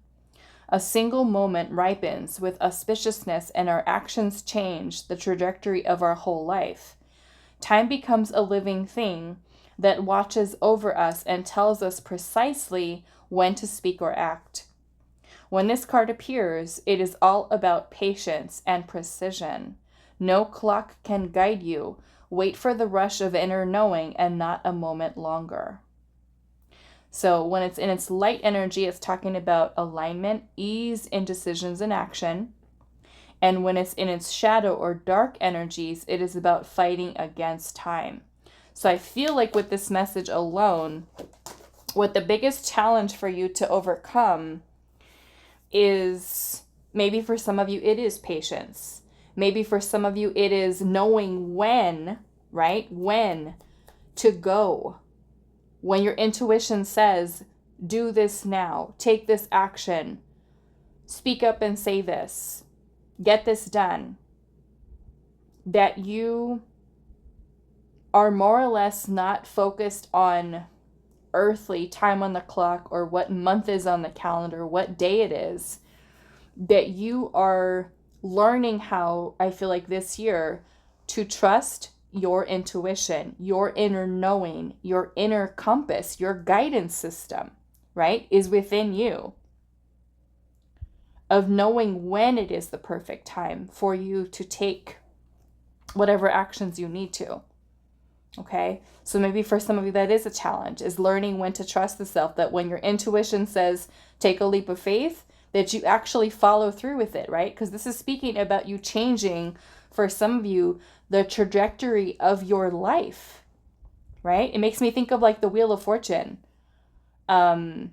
A single moment ripens with auspiciousness, and our actions change the trajectory of our whole life. Time becomes a living thing that watches over us and tells us precisely when to speak or act. When this card appears, it is all about patience and precision. No clock can guide you. Wait for the rush of inner knowing and not a moment longer. So when it's in its light energy, it's talking about alignment, ease in decisions and action. And when it's in its shadow or dark energies, it is about fighting against time. So I feel like with this message alone, what the biggest challenge for you to overcome is, maybe for some of you, it is patience. Maybe for some of you, it is knowing when, right? When to go. When your intuition says, do this now, take this action, speak up and say this, get this done. That you are more or less not focused on earthly time on the clock or what month is on the calendar, what day it is. That you are learning how, I feel like this year, to trust your intuition, your inner knowing, your inner compass, your guidance system, right, is within you. Of knowing when it is the perfect time for you to take whatever actions you need to. Okay, so maybe for some of you that is a challenge, is learning when to trust the self, that when your intuition says take a leap of faith, that you actually follow through with it, right? Because this is speaking about you changing, for some of you, the trajectory of your life, right? It makes me think of like the Wheel of Fortune. Yeah,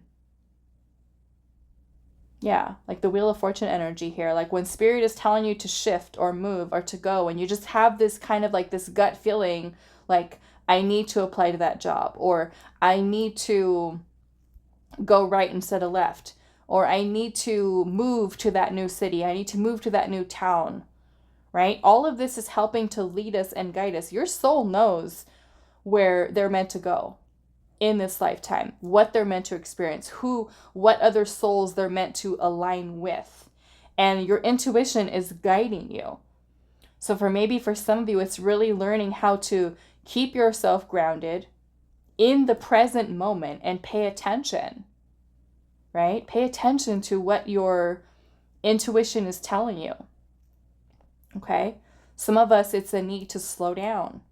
like the Wheel of Fortune energy here. Like when spirit is telling you to shift or move or to go, and you just have this kind of like this gut feeling, like I need to apply to that job, or I need to go right instead of left, or I need to move to that new city, I need to move to that new town, right? All of this is helping to lead us and guide us. Your soul knows where they're meant to go in this lifetime, what they're meant to experience, what other souls they're meant to align with. And your intuition is guiding you. So for some of you, it's really learning how to keep yourself grounded in the present moment and pay attention, right? Pay attention to what your intuition is telling you. Okay? Some of us, it's a need to slow down.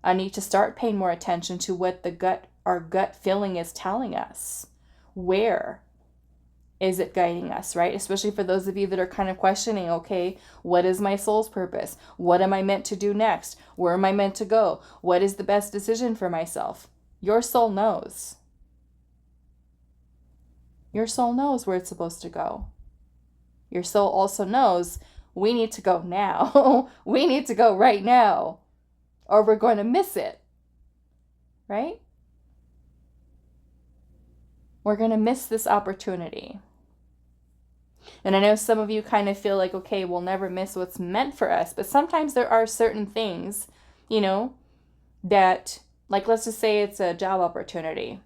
I need to start paying more attention to what our gut feeling is telling us. Where is it guiding us, right? Especially for those of you that are kind of questioning, okay, what is my soul's purpose? What am I meant to do next? Where am I meant to go? What is the best decision for myself? Your soul knows. Your soul knows where it's supposed to go. Your soul also knows we need to go now. We need to go right now, or we're going to miss it, right? we're going to miss this opportunity. And I know some of you kind of feel like, okay, we'll never miss what's meant for us. But sometimes there are certain things, you know, that, like, let's just say it's a job opportunity,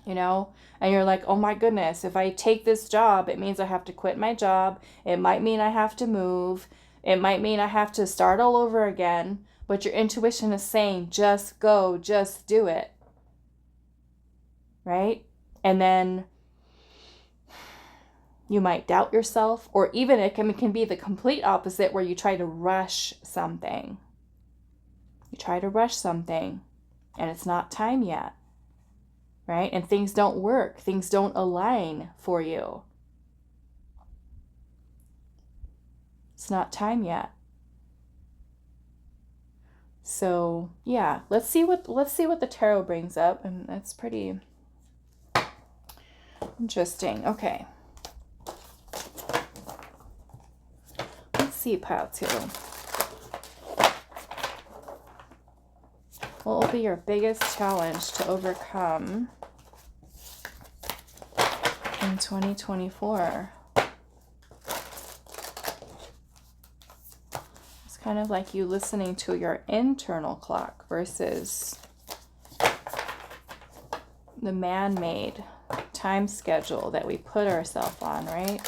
you know, and you're like, oh my goodness, if I take this job, it means I have to quit my job. It might mean I have to move. It might mean I have to start all over again. But your intuition is saying, just go, just do it. Right? And then you might doubt yourself, or even it can be the complete opposite where you try to rush something. You try to rush something and it's not time yet, right? And things don't work. Things don't align for you. It's not time yet. So yeah, let's see what the tarot brings up, and that's pretty interesting. Okay. Let's see, pile 2. What will be your biggest challenge to overcome in 2024? It's kind of like you listening to your internal clock versus the man-made time schedule that we put ourselves on, right?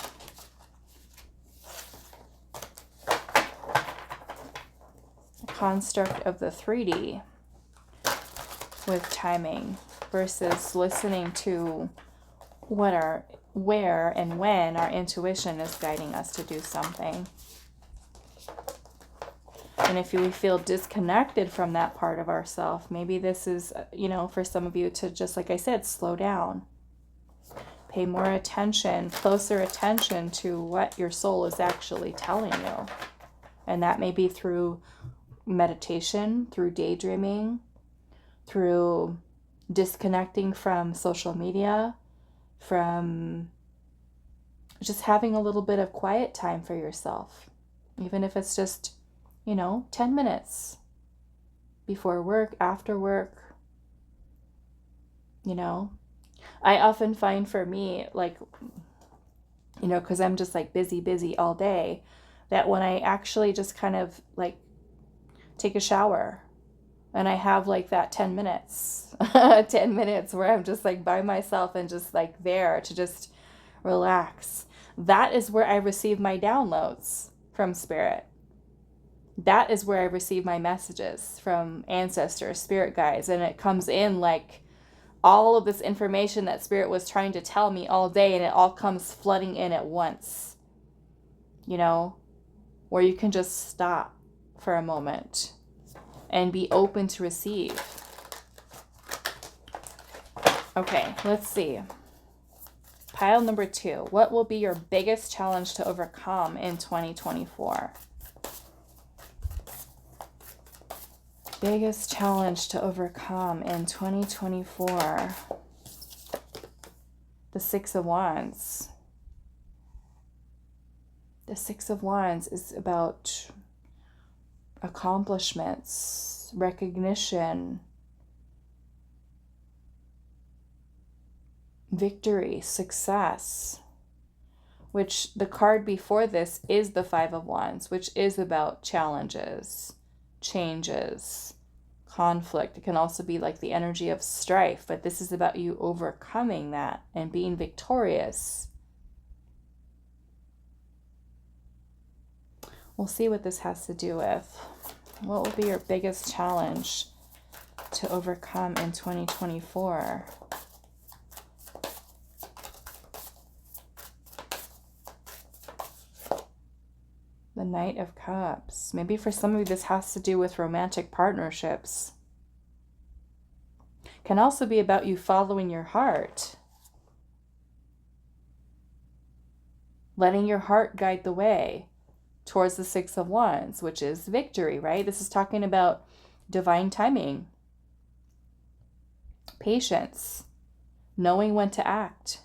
The construct of the 3D with timing versus listening to where and when our intuition is guiding us to do something. And if we feel disconnected from that part of ourselves, maybe this is, you know, for some of you to just, like I said, slow down. Pay more attention, closer attention to what your soul is actually telling you. And that may be through meditation, through daydreaming, through disconnecting from social media, from just having a little bit of quiet time for yourself. Even if it's just, you know, 10 minutes before work, after work, you know. I often find for me, like, you know, because I'm just like busy all day, that when I actually just kind of like take a shower and I have like that 10 minutes, 10 minutes where I'm just like by myself and just like there to just relax. That is where I receive my downloads from spirit. That is where I receive my messages from ancestors, spirit guides. And it comes in like all of this information that spirit was trying to tell me all day, and it all comes flooding in at once. You know, where you can just stop for a moment and be open to receive. Okay, let's see. Pile number 2. What will be your biggest challenge to overcome in 2024? Biggest challenge to overcome in 2024. The 6 of Wands. The 6 of Wands is about accomplishments, recognition, victory, success, which the card before this is the 5 of Wands, which is about challenges, changes, conflict. It can also be like the energy of strife, but this is about you overcoming that and being victorious. We'll see what this has to do with. What will be your biggest challenge to overcome in 2024? The Knight of Cups. Maybe for some of you this has to do with romantic partnerships. Can also be about you following your heart. Letting your heart guide the way towards the 6 of Wands, which is victory, right? This is talking about divine timing, patience, knowing when to act,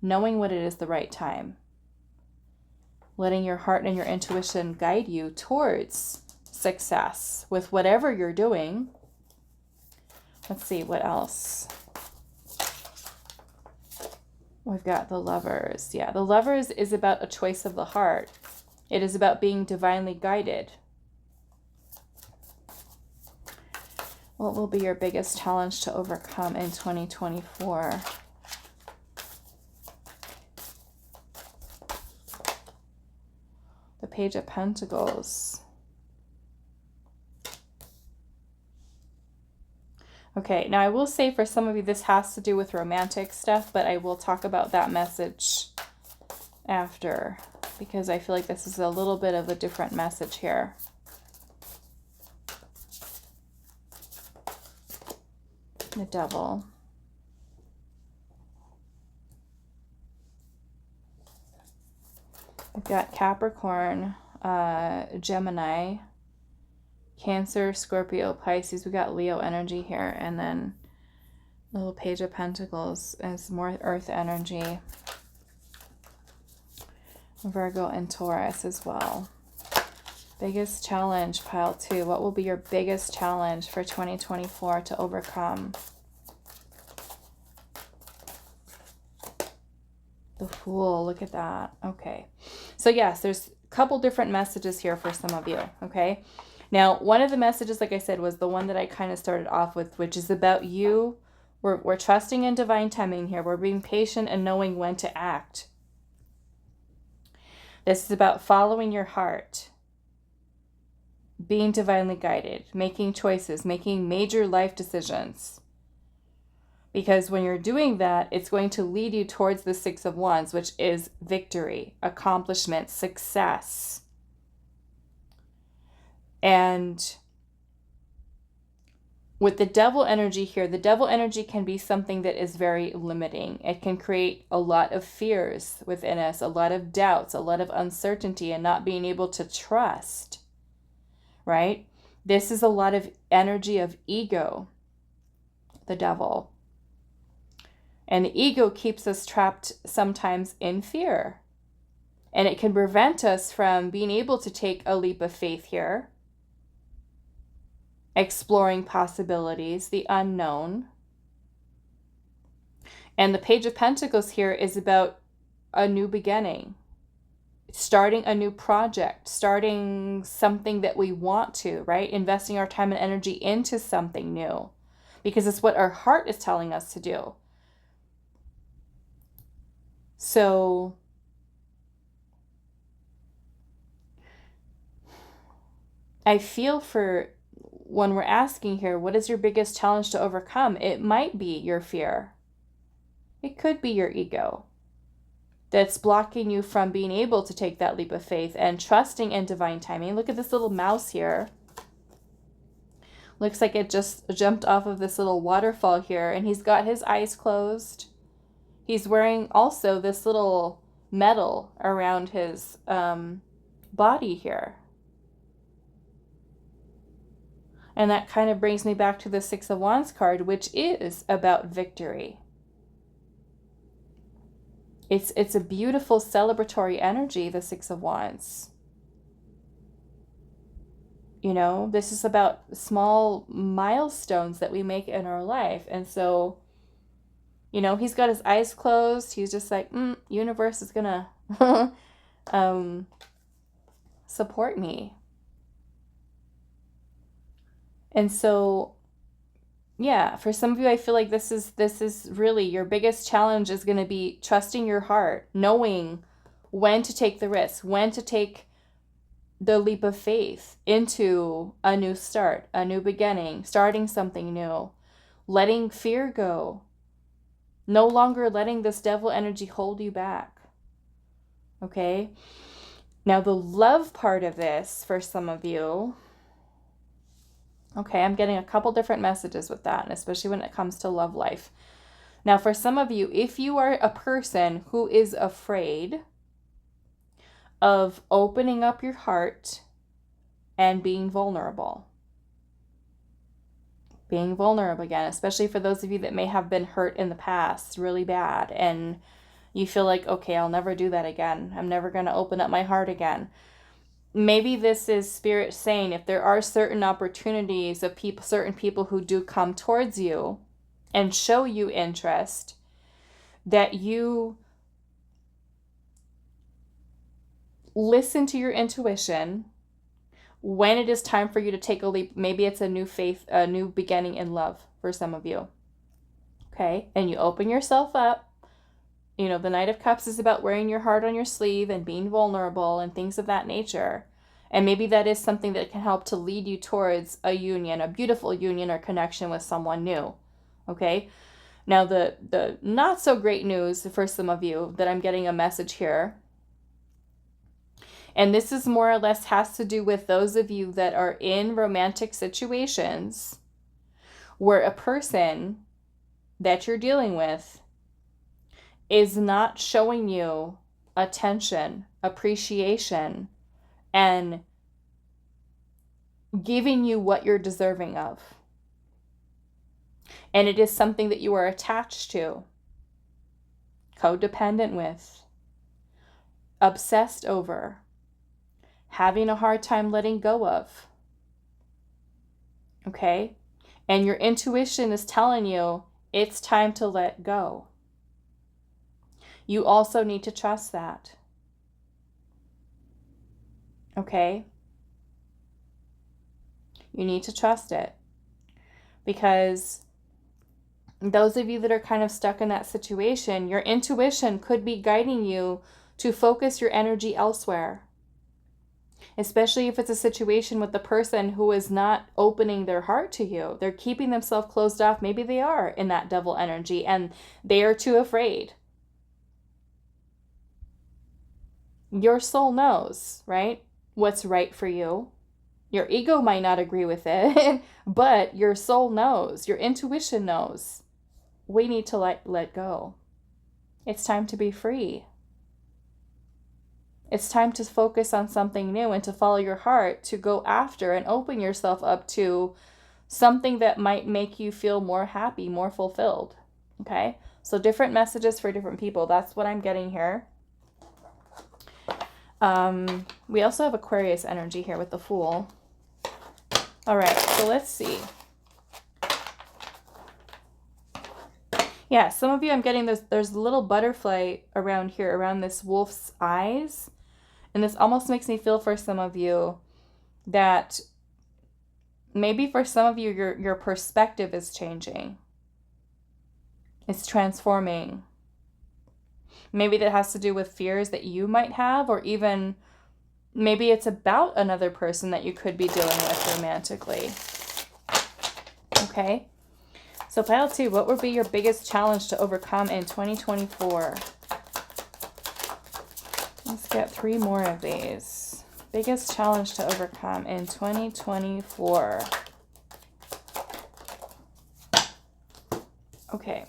knowing when it is the right time, letting your heart and your intuition guide you towards success with whatever you're doing. Let's see what else. We've got the Lovers. Yeah, the Lovers is about a choice of the heart. It is about being divinely guided. What will be your biggest challenge to overcome in 2024? The Page of Pentacles. Okay, now I will say for some of you this has to do with romantic stuff, but I will talk about that message after, because I feel like this is a little bit of a different message here. The Devil. We've got Capricorn, Gemini, Cancer, Scorpio, Pisces. We got Leo energy here, and then little Page of Pentacles is more Earth energy. Virgo and Taurus as well. Biggest challenge, pile 2. What will be your biggest challenge for 2024 to overcome? The Fool, look at that. Okay. So yes, there's a couple different messages here for some of you, okay? Now, one of the messages, like I said, was the one that I kind of started off with, which is about you. We're trusting in divine timing here. We're being patient and knowing when to act. This is about following your heart, being divinely guided, making choices, making major life decisions. Because when you're doing that, it's going to lead you towards the Six of Wands, which is victory, accomplishment, success. And with the Devil energy here, the Devil energy can be something that is very limiting. It can create a lot of fears within us, a lot of doubts, a lot of uncertainty, and not being able to trust, right? This is a lot of energy of ego, the Devil. And the ego keeps us trapped sometimes in fear. And it can prevent us from being able to take a leap of faith here, exploring possibilities, the unknown. And the Page of Pentacles here is about a new beginning, starting a new project, starting something that we want to, right? Investing our time and energy into something new, because it's what our heart is telling us to do. So I feel for when we're asking here, what is your biggest challenge to overcome? It might be your fear. It could be your ego that's blocking you from being able to take that leap of faith and trusting in divine timing. Look at this little mouse here. Looks like it just jumped off of this little waterfall here, and he's got his eyes closed. He's wearing also this little medal around his body here. And that kind of brings me back to the Six of Wands card, which is about victory. It's a beautiful celebratory energy, the Six of Wands. You know, this is about small milestones that we make in our life. And so, you know, he's got his eyes closed. He's just like, universe is going to support me. And so, yeah, for some of you, I feel like this is really your biggest challenge is going to be trusting your heart, knowing when to take the risk, when to take the leap of faith into a new start, a new beginning, starting something new, letting fear go, no longer letting this devil energy hold you back. Okay? Now, the love part of this for some of you, okay, I'm getting a couple different messages with that, and especially when it comes to love life. Now, for some of you, if you are a person who is afraid of opening up your heart and being vulnerable again, especially for those of you that may have been hurt in the past really bad, and you feel like, okay, I'll never do that again. I'm never going to open up my heart again. Maybe this is Spirit saying if there are certain opportunities of certain people who do come towards you and show you interest, that you listen to your intuition when it is time for you to take a leap. Maybe it's a new faith, a new beginning in love for some of you. Okay? And you open yourself up. You know, the Knight of Cups is about wearing your heart on your sleeve and being vulnerable and things of that nature. And maybe that is something that can help to lead you towards a union, a beautiful union or connection with someone new. Okay? Now, the not so great news for some of you that I'm getting a message here, and this is more or less has to do with those of you that are in romantic situations where a person that you're dealing with is not showing you attention, appreciation, and giving you what you're deserving of. And it is something that you are attached to, codependent with, obsessed over, having a hard time letting go of. Okay? And your intuition is telling you it's time to let go. You also need to trust that. Okay? You need to trust it. Because those of you that are kind of stuck in that situation, your intuition could be guiding you to focus your energy elsewhere. Especially if it's a situation with the person who is not opening their heart to you. They're keeping themselves closed off. Maybe they are in that devil energy and they are too afraid. Your soul knows, right? What's right for you. Your ego might not agree with it, but your soul knows. Your intuition knows. We need to let go. It's time to be free. It's time to focus on something new and to follow your heart, to go after and open yourself up to something that might make you feel more happy, more fulfilled. Okay? So different messages for different people. That's what I'm getting here. We also have Aquarius energy here with the Fool. All right, so let's see. Yeah, some of you, I'm getting this, there's a little butterfly around here, around this wolf's eyes. And this almost makes me feel for some of you that maybe for some of you, your perspective is changing. It's transforming. Maybe that has to do with fears that you might have, or even maybe it's about another person that you could be dealing with romantically. Okay? So pile 2, what would be your biggest challenge to overcome in 2024? Let's get 3 more of these. Biggest challenge to overcome in 2024. Okay.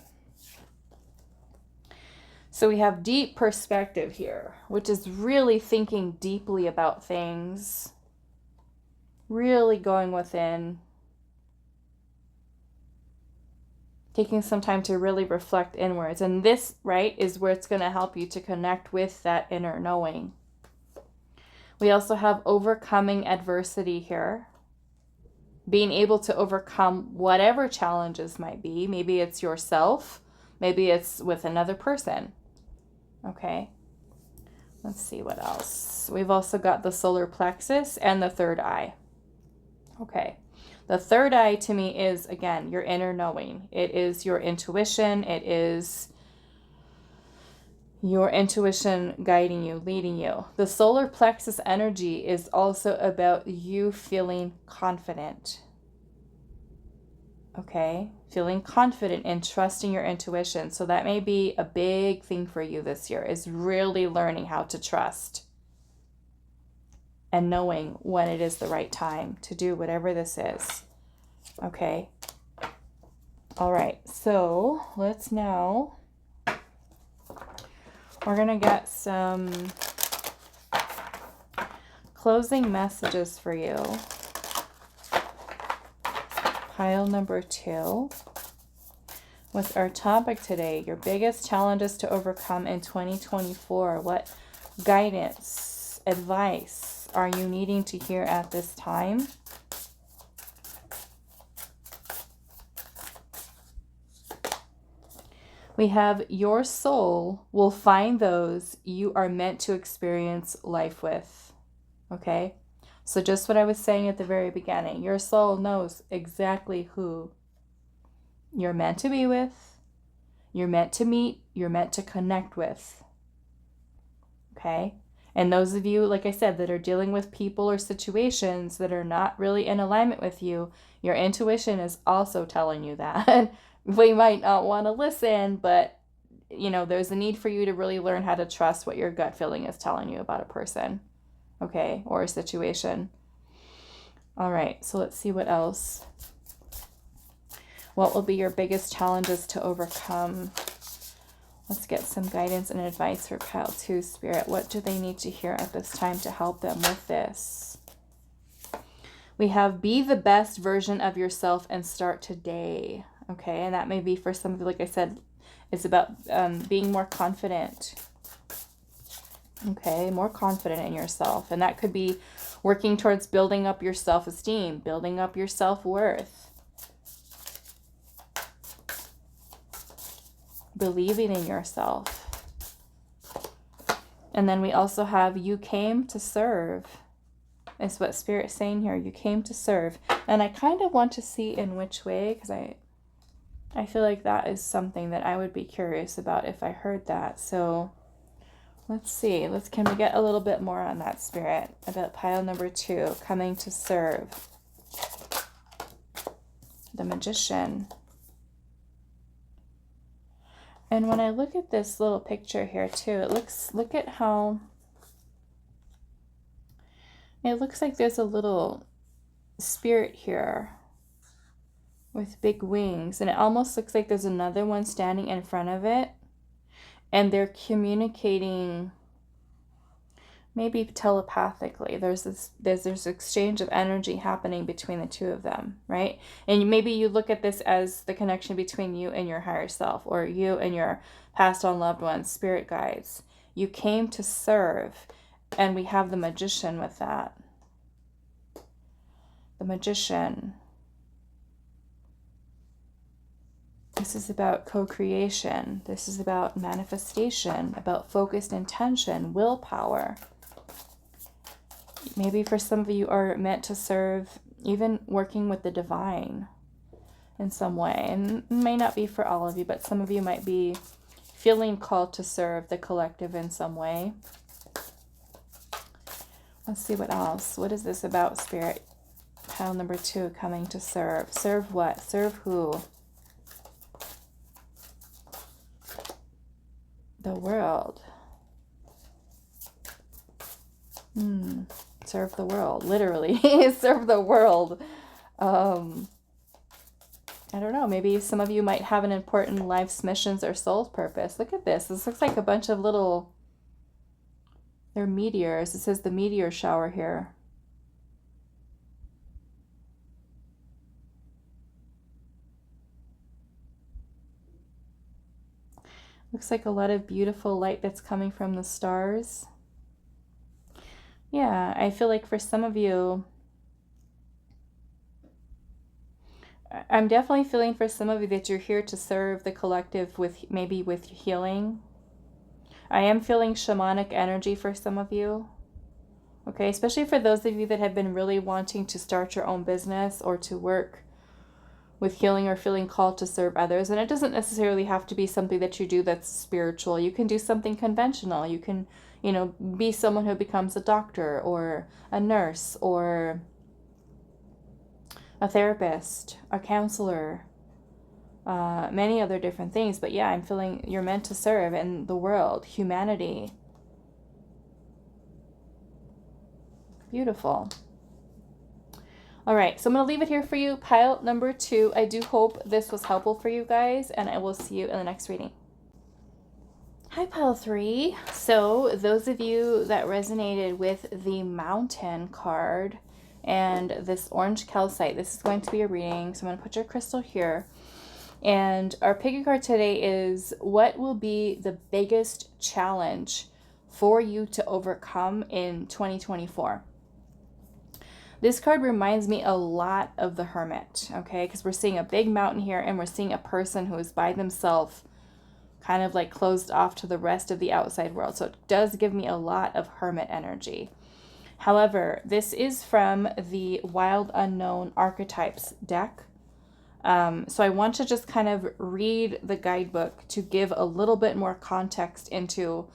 So we have deep perspective here, which is really thinking deeply about things. Really going within. Taking some time to really reflect inwards. And this, right, is where it's going to help you to connect with that inner knowing. We also have overcoming adversity here. Being able to overcome whatever challenges might be. Maybe it's yourself. Maybe it's with another person. Okay. Let's see what else. We've also got the solar plexus and the third eye. Okay. The third eye to me is, again, your inner knowing. It is your intuition. It is your intuition guiding you, leading you. The solar plexus energy is also about you feeling confident. Okay? Feeling confident and trusting your intuition. So that may be a big thing for you this year, is really learning how to trust. And knowing when it is the right time to do whatever this is. Okay. All right. So let's now, we're going to get some closing messages for you. Pile number 2. With our topic today, your biggest challenges to overcome in 2024. What guidance, advice are you needing to hear at this time? We have your soul will find those you are meant to experience life with. Okay? So just what I was saying at the very beginning, your soul knows exactly who you're meant to be with, you're meant to meet, you're meant to connect with. Okay? And those of you, like I said, that are dealing with people or situations that are not really in alignment with you, your intuition is also telling you that. We might not want to listen, but you know, there's a need for you to really learn how to trust what your gut feeling is telling you about a person, okay, or a situation. All right, so let's see what else. What will be your biggest challenges to overcome? Let's get some guidance and advice for pile 2 spirit. What do they need to hear at this time to help them with this? We have be the best version of yourself and start today. Okay, and that may be for some of you, like I said, it's about being more confident. Okay, more confident in yourself. And that could be working towards building up your self-esteem, building up your self-worth. Believing in yourself. And then we also have you came to serve. Is what Spirit's saying here. You came to serve. And I kind of want to see in which way, because I feel like that is something that I would be curious about if I heard that. So let's see. Can we get a little bit more on that, Spirit? About pile number 2, coming to serve. The Magician. And when I look at this little picture here too, look at how it looks like there's a little spirit here with big wings, and it almost looks like there's another one standing in front of it, and they're communicating maybe telepathically. There's this exchange of energy happening between the two of them, right? And maybe you look at this as the connection between you and your higher self, or you and your passed on loved ones, spirit guides. You came to serve, and we have the Magician with that. The Magician. This is about co-creation. This is about manifestation, about focused intention, willpower. Maybe for some of you are meant to serve, even working with the divine in some way. And it may not be for all of you, but some of you might be feeling called to serve the collective in some way. Let's see what else. What is this about, Spirit? Pile number 2, coming to serve. Serve what? Serve who? The world. Serve the world, literally. Serve the world. I don't know, maybe some of you might have an important life's missions or soul's purpose. Look at this. This looks like a bunch of little, they're meteors. It says the meteor shower here. Looks like a lot of beautiful light that's coming from the stars. Yeah, I feel like for some of you, I'm definitely feeling for some of you that you're here to serve the collective with maybe with healing. I am feeling shamanic energy for some of you. Okay, especially for those of you that have been really wanting to start your own business or to work with healing or feeling called to serve others. And it doesn't necessarily have to be something that you do that's spiritual. You can do something conventional. You can, you know, be someone who becomes a doctor or a nurse or a therapist, a counselor, many other different things. But yeah, I'm feeling you're meant to serve in the world, humanity. Beautiful. All right, so I'm going to leave it here for you, pile number 2. I do hope this was helpful for you guys, and I will see you in the next reading. Hi, pile 3. So those of you that resonated with the Mountain card and this orange calcite, this is going to be a reading. So I'm going to put your crystal here. And our pick card today is, what will be the biggest challenge for you to overcome in 2024? This card reminds me a lot of the Hermit, okay? Because we're seeing a big mountain here, and we're seeing a person who is by themselves kind of like closed off to the rest of the outside world. So it does give me a lot of hermit energy. However, this is from the Wild Unknown Archetypes deck. So I want to just kind of read the guidebook to give a little bit more context into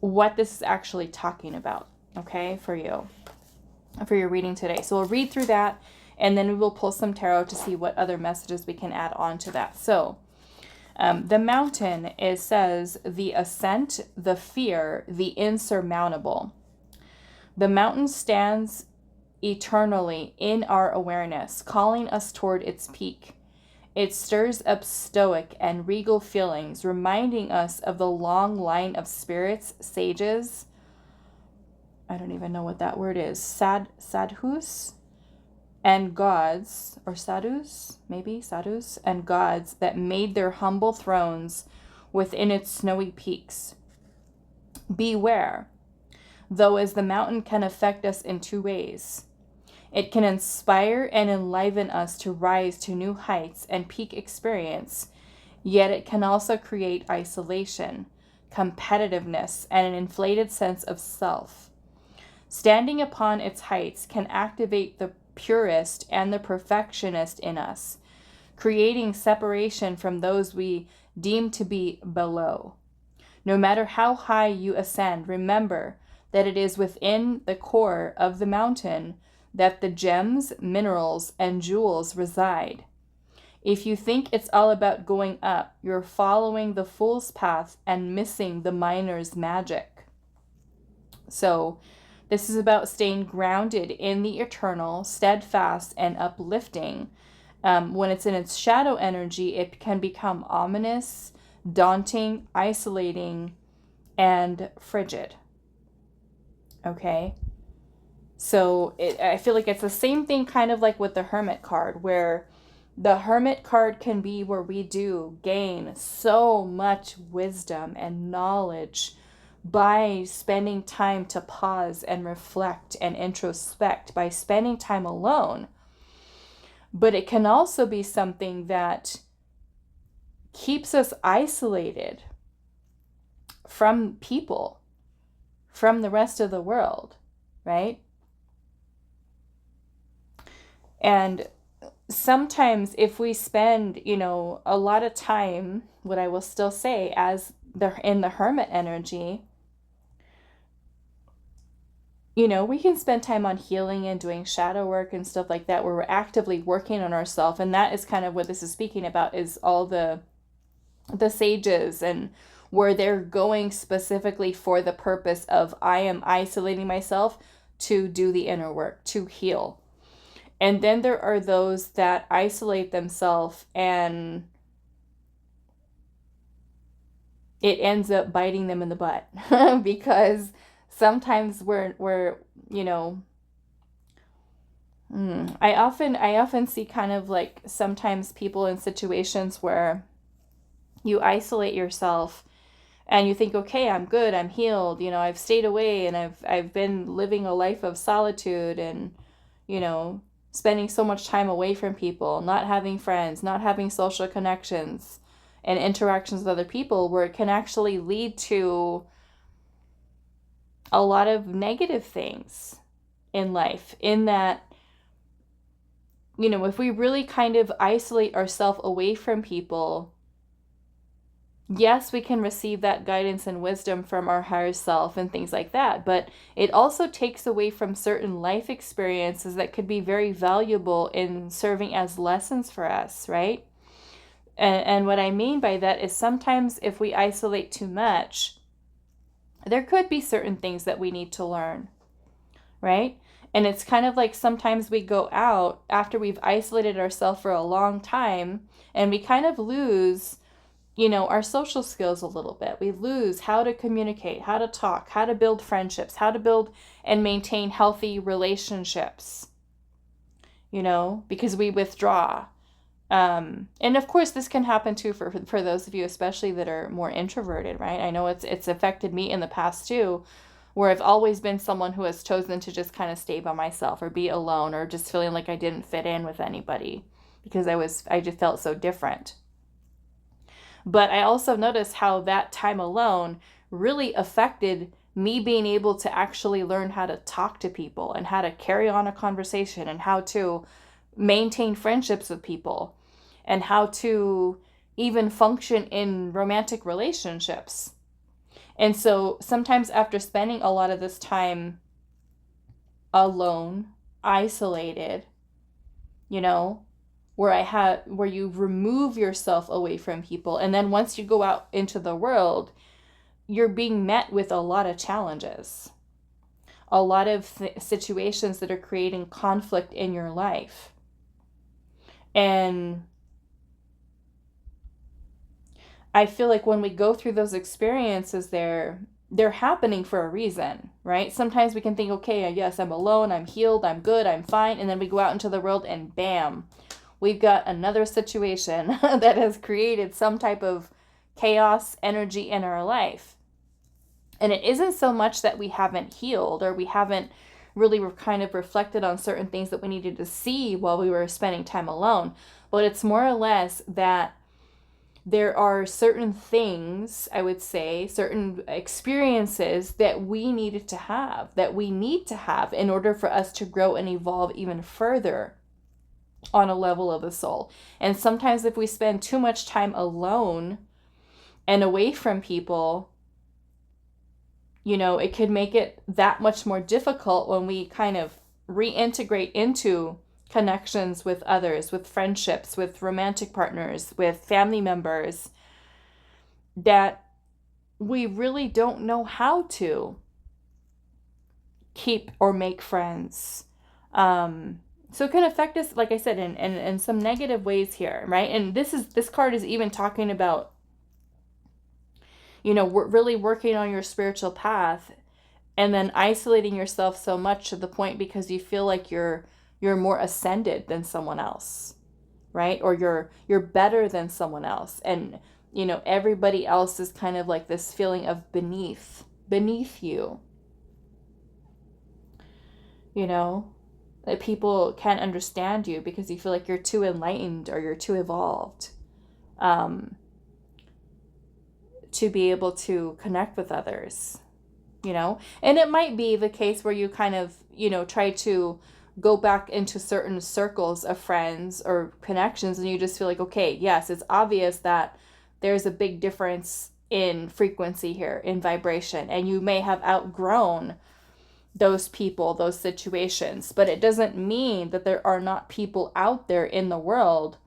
what this is actually talking about, okay, for you, for your reading today. So we'll read through that, and then we will pull some tarot to see what other messages we can add on to that. So the mountain, it says, the ascent, the fear, the insurmountable. The mountain stands eternally in our awareness, calling us toward its peak. It stirs up stoic and regal feelings, reminding us of the long line of spirits, sages, I don't even know what that word is, sadhus, and gods, or sadhus, maybe, sadhus, and gods that made their humble thrones within its snowy peaks. Beware, though, as the mountain can affect us in two ways. It can inspire and enliven us to rise to new heights and peak experience, yet it can also create isolation, competitiveness, and an inflated sense of self. Standing upon its heights can activate the purist and the perfectionist in us, creating separation from those we deem to be below. No matter how high you ascend, remember that it is within the core of the mountain that the gems, minerals, and jewels reside. If you think it's all about going up, you're following the fool's path and missing the miner's magic. So this is about staying grounded in the eternal, steadfast, and uplifting. When it's in its shadow energy, it can become ominous, daunting, isolating, and frigid. Okay? So I feel like it's the same thing kind of like with the Hermit card, where the Hermit card can be where we do gain so much wisdom and knowledge by spending time to pause and reflect and introspect, by spending time alone. But it can also be something that keeps us isolated from people, from the rest of the world, right? And sometimes if we spend, a lot of time, what I will still say as in the Hermit energy, we can spend time on healing and doing shadow work and stuff like that, where we're actively working on ourselves. And that is kind of what this is speaking about, is all the sages, and where they're going specifically for the purpose of, I am isolating myself to do the inner work, to heal. And then there are those that isolate themselves and it ends up biting them in the butt because sometimes we're I often see kind of like sometimes people in situations where you isolate yourself and you think, okay, I'm good, I'm healed, I've stayed away and I've been living a life of solitude and, spending so much time away from people, not having friends, not having social connections and interactions with other people, where it can actually lead to a lot of negative things in life. In that, if we really kind of isolate ourselves away from people, yes, we can receive that guidance and wisdom from our higher self and things like that, but it also takes away from certain life experiences that could be very valuable in serving as lessons for us, right? And what I mean by that is sometimes if we isolate too much, there could be certain things that we need to learn, right? And it's kind of like sometimes we go out after we've isolated ourselves for a long time and we kind of lose our social skills a little bit. We lose how to communicate, how to talk, how to build friendships, how to build and maintain healthy relationships, because we withdraw. And of course, this can happen too for those of you, especially that are more introverted, right? I know it's affected me in the past too, where I've always been someone who has chosen to just kind of stay by myself or be alone, or just feeling like I didn't fit in with anybody because I just felt so different. But I also noticed how that time alone really affected me being able to actually learn how to talk to people and how to carry on a conversation and how to maintain friendships with people and how to even function in romantic relationships. And so sometimes after spending a lot of this time alone, isolated, you know, where you remove yourself away from people, and then once you go out into the world, you're being met with a lot of challenges, a lot of situations that are creating conflict in your life. And I feel like when we go through those experiences, they're happening for a reason, right? Sometimes we can think, okay, yes, I'm alone, I'm healed, I'm good, I'm fine. And then we go out into the world and bam, we've got another situation that has created some type of chaos energy in our life. And it isn't so much that we haven't healed or we haven't really kind of reflected on certain things that we needed to see while we were spending time alone, but it's more or less that there are certain things, I would say, certain experiences that we needed to have, that we need to have in order for us to grow and evolve even further on a level of the soul. And sometimes if we spend too much time alone and away from people, it could make it that much more difficult when we kind of reintegrate into connections with others, with friendships, with romantic partners, with family members, that we really don't know how to keep or make friends. So it can affect us, like I said, in some negative ways here, right? And this card is even talking about, really working on your spiritual path and then isolating yourself so much to the point because you feel like you're more ascended than someone else, right? Or you're better than someone else. And, everybody else is kind of like this feeling of beneath you, that people can't understand you because you feel like you're too enlightened or you're too evolved to be able to connect with others, And it might be the case where you kind of, try to go back into certain circles of friends or connections and you just feel like, okay, yes, it's obvious that there's a big difference in frequency here, in vibration, and you may have outgrown those people, those situations, but it doesn't mean that there are not people out there in the world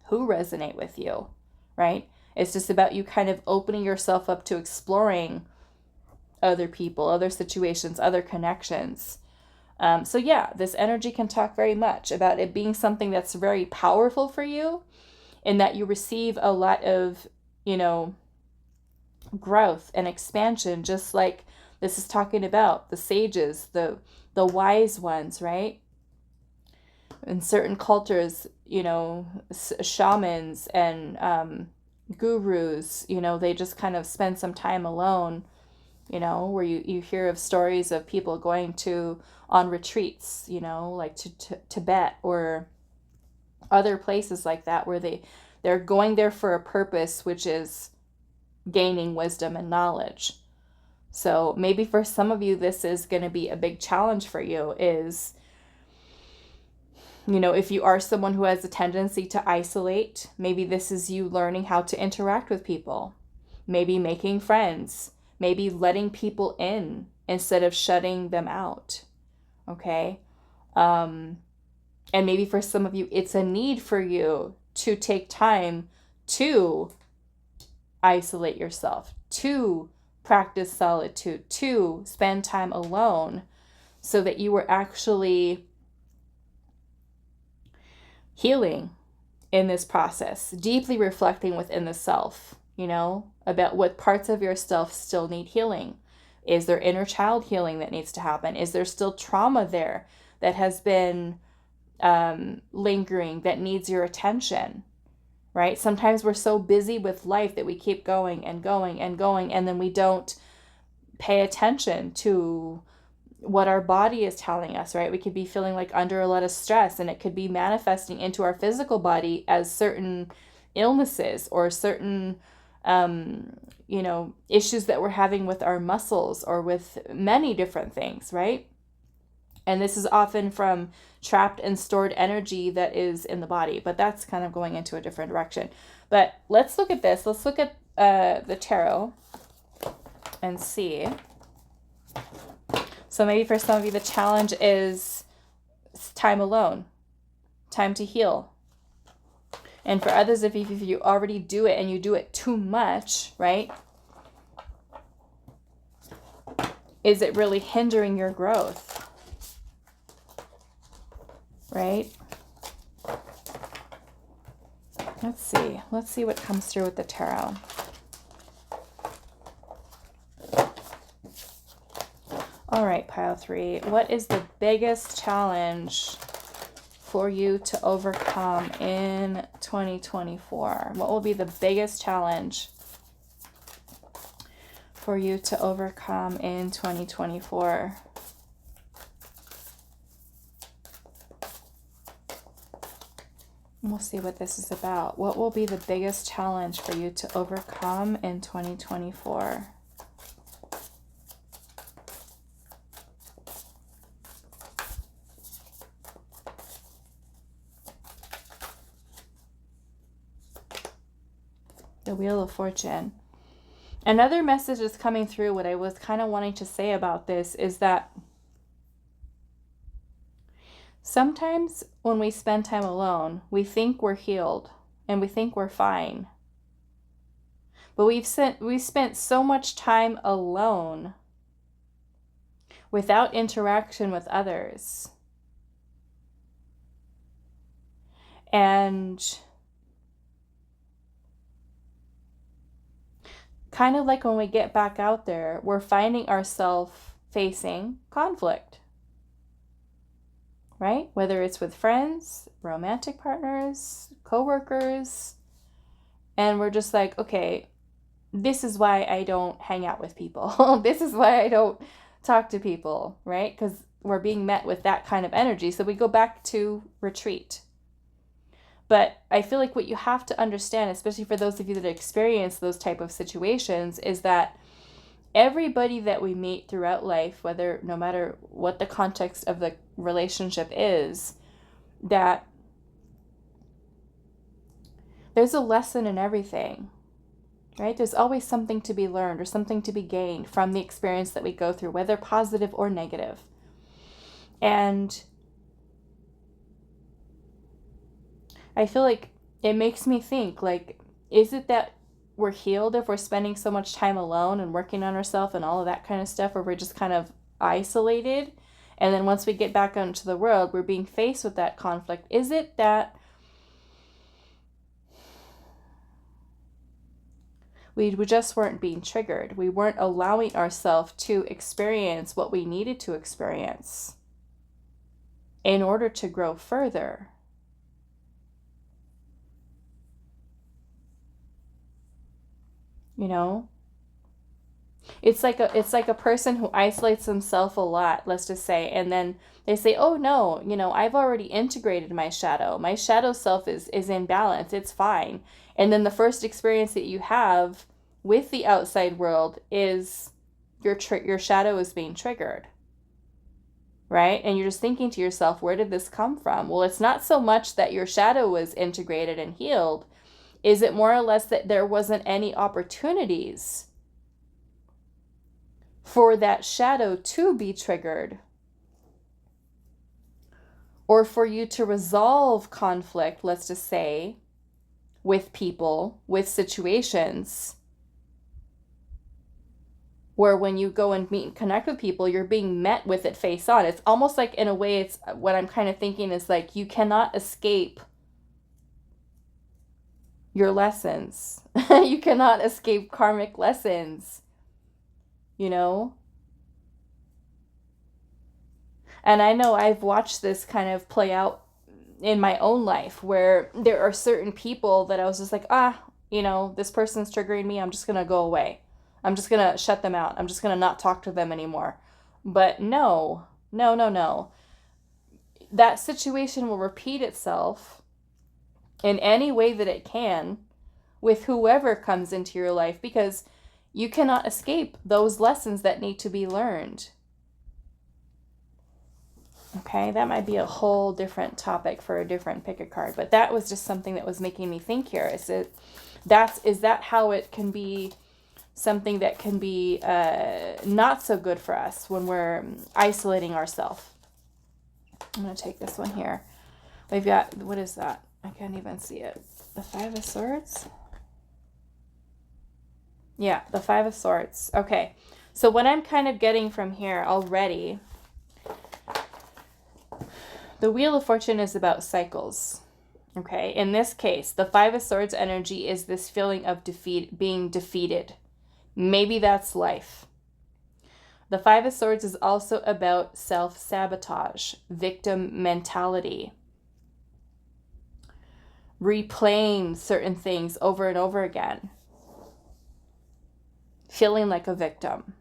who resonate with you, right? It's just about you kind of opening yourself up to exploring other people, other situations, other connections. So yeah, this energy can talk very much about it being something that's very powerful for you in that you receive a lot of, growth and expansion, just like this is talking about the sages, the wise ones, right? In certain cultures, shamans and gurus, they just kind of spend some time alone, where you hear of stories of people going on retreats, like to Tibet or other places like that, where they're going there for a purpose, which is gaining wisdom and knowledge. So maybe for some of you, this is going to be a big challenge for you is, if you are someone who has a tendency to isolate, maybe this is you learning how to interact with people, maybe making friends, maybe letting people in instead of shutting them out. Okay. And maybe for some of you, it's a need for you to take time to isolate yourself, to practice solitude, to spend time alone so that you are actually healing in this process, deeply reflecting within the self, about what parts of yourself still need healing. Is there inner child healing that needs to happen? Is there still trauma there that has been lingering that needs your attention, right? Sometimes we're so busy with life that we keep going and going and going, and then we don't pay attention to what our body is telling us, right? We could be feeling like under a lot of stress, and it could be manifesting into our physical body as certain illnesses or certain, issues that we're having with our muscles or with many different things, right? And this is often from trapped and stored energy that is in the body, but that's kind of going into a different direction. But let's look at this. Let's look at the tarot and see. So maybe for some of you, the challenge is time alone, time to heal. And for others, if you already do it and you do it too much, right? Is it really hindering your growth? Right? Let's see. Let's see what comes through with the tarot. All right, pile 3. What is the biggest challenge for you to overcome in 2024? What will be the biggest challenge for you to overcome in 2024? We'll see what this is about. What will be the biggest challenge for you to overcome in 2024? The Wheel of Fortune. Another message is coming through. What I was kind of wanting to say about this is that sometimes when we spend time alone, we think we're healed and we think we're fine. But we spent so much time alone without interaction with others. And kind of like when we get back out there, we're finding ourselves facing conflict, right? Whether it's with friends, romantic partners, coworkers, and we're just like, okay, this is why I don't hang out with people. This is why I don't talk to people, right? Because we're being met with that kind of energy. So we go back to retreat. But I feel like what you have to understand, especially for those of you that experience those type of situations, is that everybody that we meet throughout life, no matter what the context of the relationship is, that there's a lesson in everything, right? There's always something to be learned or something to be gained from the experience that we go through, whether positive or negative. And I feel like it makes me think, like, is it that we're healed if we're spending so much time alone and working on ourselves and all of that kind of stuff, or we're just kind of isolated? And then once we get back out into the world, we're being faced with that conflict. Is it that we just weren't being triggered? We weren't allowing ourselves to experience what we needed to experience in order to grow further. You know, it's like a person who isolates themselves a lot, let's just say, and then they say, oh no, I've already integrated my shadow. My shadow self is in balance. It's fine. And then the first experience that you have with the outside world is your shadow is being triggered. Right? And you're just thinking to yourself, where did this come from? Well, it's not so much that your shadow was integrated and healed. Is it more or less that there wasn't any opportunities for that shadow to be triggered? Or for you to resolve conflict, let's just say, with people, with situations, where when you go and meet and connect with people, you're being met with it face on. It's almost like, in a way, it's what I'm kind of thinking is like, you cannot escape your lessons. You cannot escape karmic lessons, And I know I've watched this kind of play out in my own life, where there are certain people that I was just like, this person's triggering me. I'm just going to go away. I'm just going to shut them out. I'm just going to not talk to them anymore. But no. That situation will repeat itself in any way that it can with whoever comes into your life, because you cannot escape those lessons that need to be learned. Okay, that might be a whole different topic for a different pick a card, but that was just something that was making me think here. Is that how it can be something that can be not so good for us when we're isolating ourselves? I'm going to take this one here. We've got, what is that? I can't even see it. The Five of Swords? Yeah, the Five of Swords. Okay, so what I'm kind of getting from here already, the Wheel of Fortune is about cycles. Okay, in this case, the Five of Swords energy is this feeling of being defeated. Maybe that's life. The Five of Swords is also about self-sabotage, victim mentality, replaying certain things over and over again, feeling like a victim.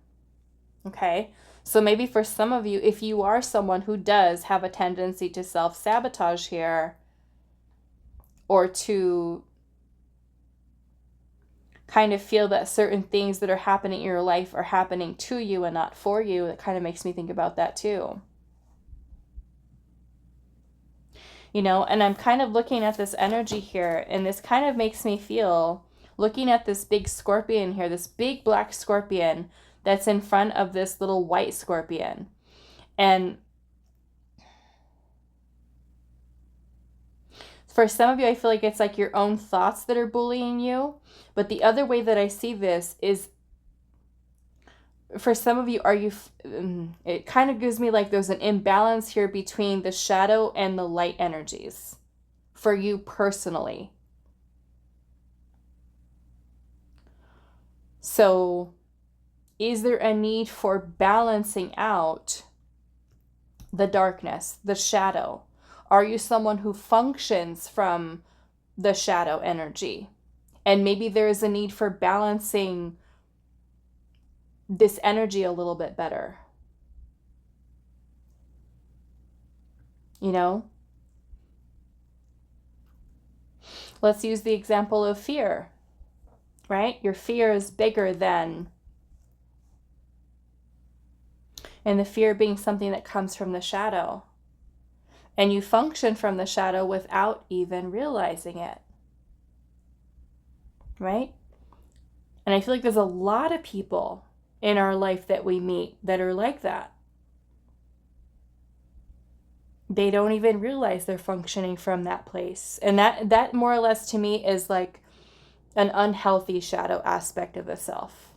Okay, so maybe for some of you, if you are someone who does have a tendency to self-sabotage here, or to kind of feel that certain things that are happening in your life are happening to you and not for you, it kind of makes me think about that too. You know, and I'm kind of looking at this energy here, and this kind of makes me feel, looking at this big scorpion here, this big black scorpion that's in front of this little white scorpion. And for some of you, I feel like it's like your own thoughts that are bullying you. But the other way that I see this is, for some of you, it kind of gives me like there's an imbalance here between the shadow and the light energies for you personally. So is there a need for balancing out the darkness, the shadow? Are you someone who functions from the shadow energy? And maybe there is a need for balancing this energy a little bit better. You know? Let's use the example of fear, right? Your fear is bigger than, and the fear being something that comes from the shadow. And you function from the shadow without even realizing it. Right? And I feel like there's a lot of people in our life that we meet that are like that. They don't even realize they're functioning from that place. And that more or less to me is like an unhealthy shadow aspect of the self.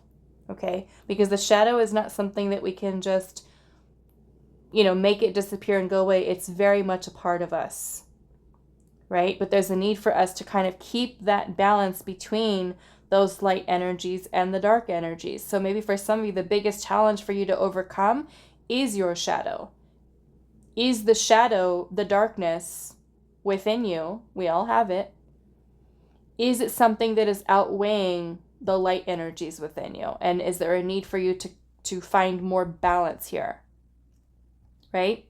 Okay? Because the shadow is not something that we can just, you know, make it disappear and go away. It's very much a part of us. Right? But there's a need for us to kind of keep that balance between those light energies and the dark energies. So maybe for some of you, the biggest challenge for you to overcome is your shadow. Is the shadow, the darkness within you? We all have it. Is it something that is outweighing the light energies within you? And is there a need for you to find more balance here? Right?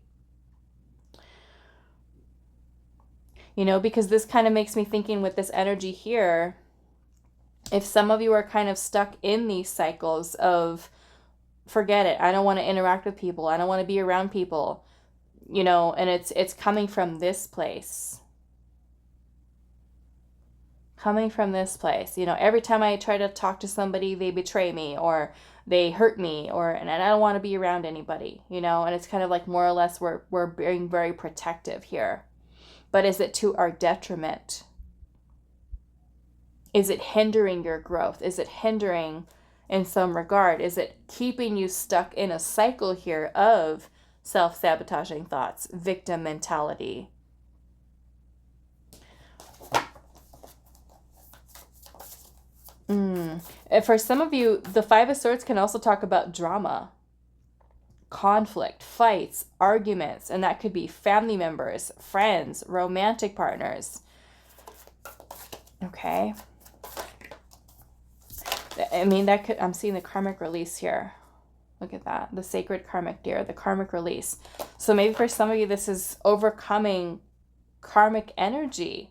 You know, because this kind of makes me thinking with this energy here, if some of you are kind of stuck in these cycles of, forget it, I don't want to interact with people, I don't want to be around people, you know, and it's coming from this place. Coming from this place. You know, every time I try to talk to somebody, they betray me or they hurt me, and I don't want to be around anybody, you know, and it's kind of like more or less we're being very protective here. But is it to our detriment? Is it hindering your growth? Is it hindering in some regard? Is it keeping you stuck in a cycle here of self-sabotaging thoughts, victim mentality? And for some of you, the Five of Swords can also talk about drama, conflict, fights, arguments, and that could be family members, friends, romantic partners. Okay. I mean, that could, I'm seeing the karmic release here. Look at that. The sacred karmic deer, the karmic release. So maybe for some of you, this is overcoming karmic energy.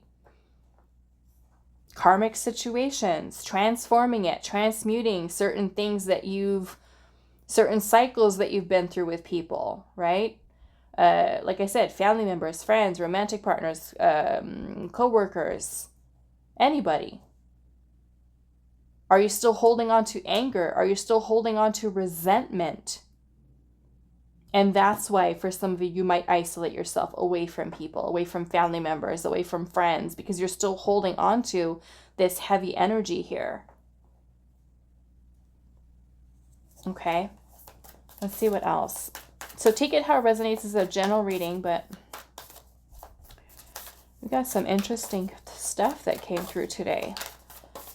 karmic situations, transforming it, transmuting certain things that certain cycles that you've been through with people, right? Like I said, family members, friends, romantic partners, co-workers, anybody. Are you still holding on to anger? Are you still holding on to resentment? And that's why for some of you, you might isolate yourself away from people, away from family members, away from friends, because you're still holding on to this heavy energy here. Okay, let's see what else. So take it how it resonates as a general reading, but we got some interesting stuff that came through today.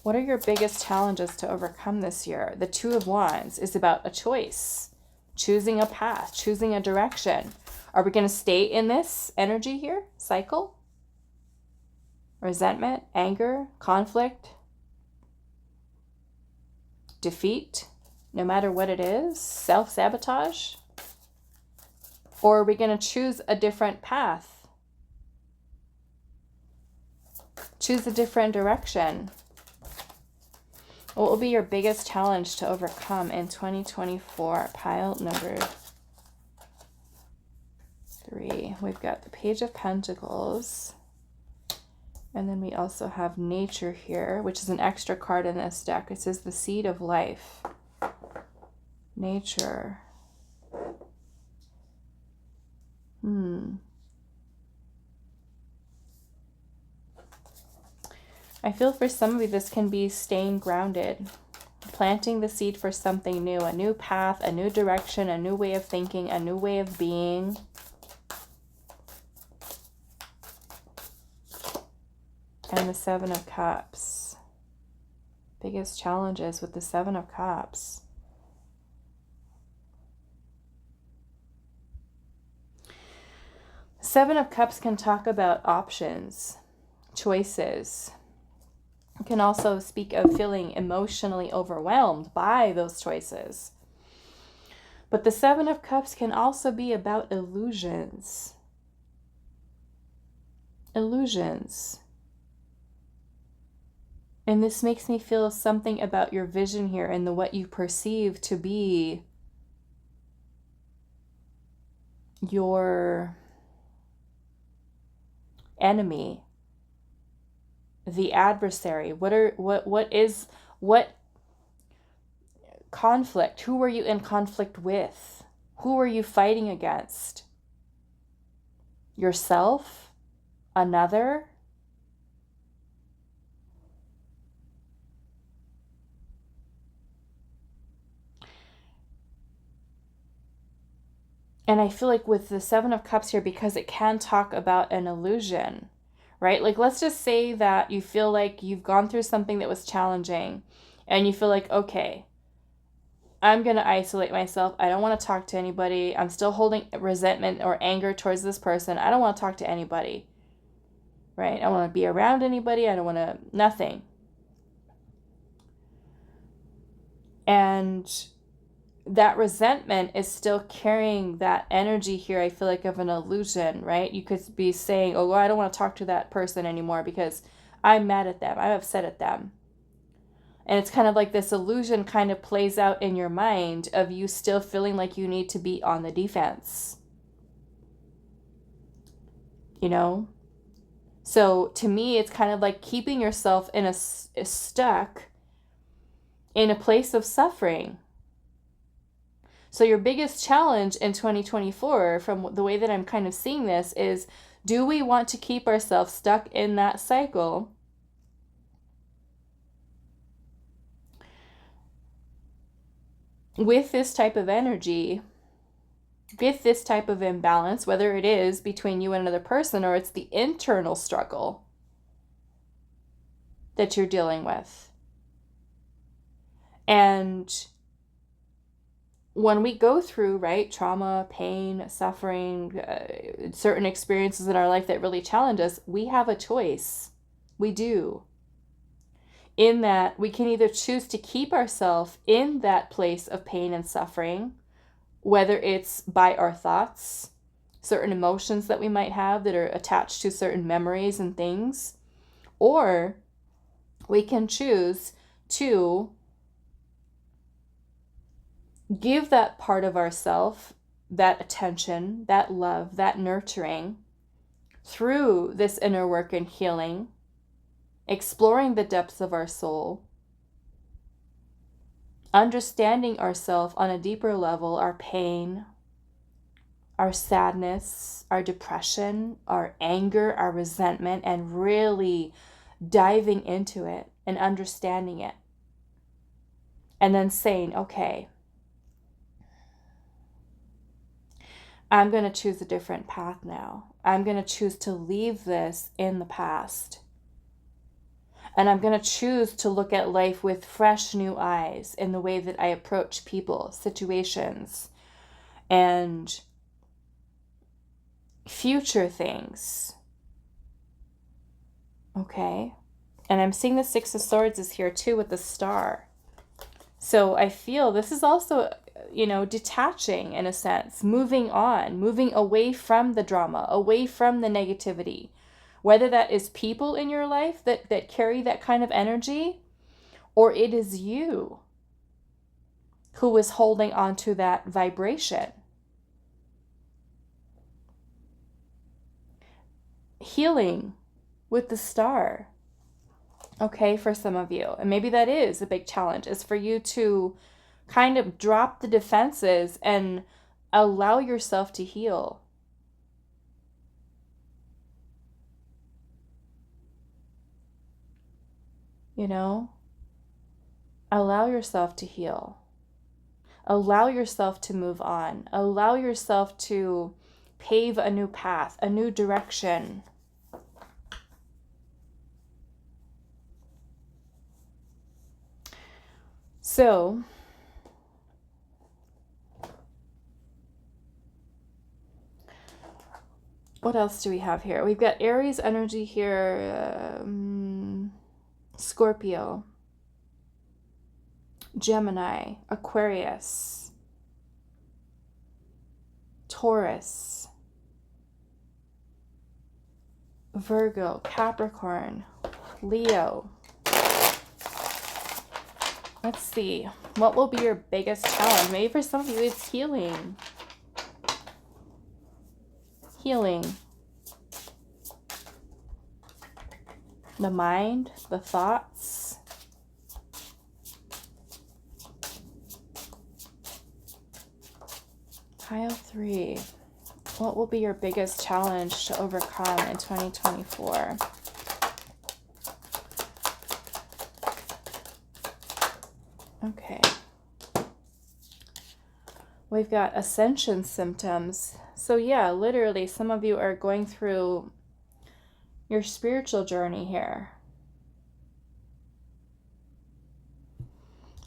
What are your biggest challenges to overcome this year? The Two of Wands is about a choice, choosing a path, choosing a direction. Are we going to stay in this energy here, cycle? Resentment, anger, conflict, defeat, no matter what it is, self-sabotage? Or are we going to choose a different path? Choose a different direction. What will be your biggest challenge to overcome in 2024? Pile number 3. We've got the Page of Pentacles. And then we also have Nature here, which is an extra card in this deck. It says the Seed of Life. Nature. I feel for some of you this can be staying grounded, planting the seed for something new, a new path, a new direction, a new way of thinking, a new way of being. And the Seven of Cups. Biggest challenges with the Seven of Cups. Seven of Cups can talk about options, choices. It can also speak of feeling emotionally overwhelmed by those choices. But the Seven of Cups can also be about illusions. Illusions. And this makes me feel something about your vision here and what you perceive to be your enemy, the adversary. What conflict? Who are you in conflict with? Who are you fighting against? Yourself? Another? And I feel like with the Seven of Cups here, because it can talk about an illusion, right? Like, let's just say that you feel like you've gone through something that was challenging and you feel like, okay, I'm going to isolate myself. I don't want to talk to anybody. I'm still holding resentment or anger towards this person. I don't want to talk to anybody, right? I don't want to be around anybody. I don't want to, nothing. And that resentment is still carrying that energy here, I feel like, of an illusion, right? You could be saying, oh, well, I don't want to talk to that person anymore because I'm mad at them. I'm upset at them. And it's kind of like this illusion kind of plays out in your mind of you still feeling like you need to be on the defense. You know? So to me, it's kind of like keeping yourself in a stuck in a place of suffering. So your biggest challenge in 2024, from the way that I'm kind of seeing this, is, do we want to keep ourselves stuck in that cycle? With this type of energy, with this type of imbalance, whether it is between you and another person or it's the internal struggle that you're dealing with. And when we go through, right, trauma, pain, suffering, certain experiences in our life that really challenge us, we have a choice. We do. In that we can either choose to keep ourselves in that place of pain and suffering, whether it's by our thoughts, certain emotions that we might have that are attached to certain memories and things, or we can choose to give that part of ourself that attention, that love, that nurturing through this inner work and healing, exploring the depths of our soul, understanding ourselves on a deeper level, our pain, our sadness, our depression, our anger, our resentment, and really diving into it and understanding it. And then saying, okay, I'm going to choose a different path now. I'm going to choose to leave this in the past. And I'm going to choose to look at life with fresh new eyes in the way that I approach people, situations, and future things. Okay? And I'm seeing the Six of Swords is here too with the star. So I feel this is also, detaching in a sense, moving on, moving away from the drama, away from the negativity. Whether that is people in your life that carry that kind of energy, or it is you who is holding on to that vibration. Healing with the star. Okay, for some of you. And maybe that is a big challenge, is for you to kind of drop the defenses and allow yourself to heal. Allow yourself to heal. Allow yourself to move on. Allow yourself to pave a new path, a new direction. So, what else do we have here? We've got Aries energy here, Scorpio, Gemini, Aquarius, Taurus, Virgo, Capricorn, Leo. Let's see. What will be your biggest challenge? Maybe for some of you it's healing. Healing. The mind, the thoughts. Pile 3. What will be your biggest challenge to overcome in 2024? Okay. We've got ascension symptoms. So yeah, literally some of you are going through your spiritual journey here.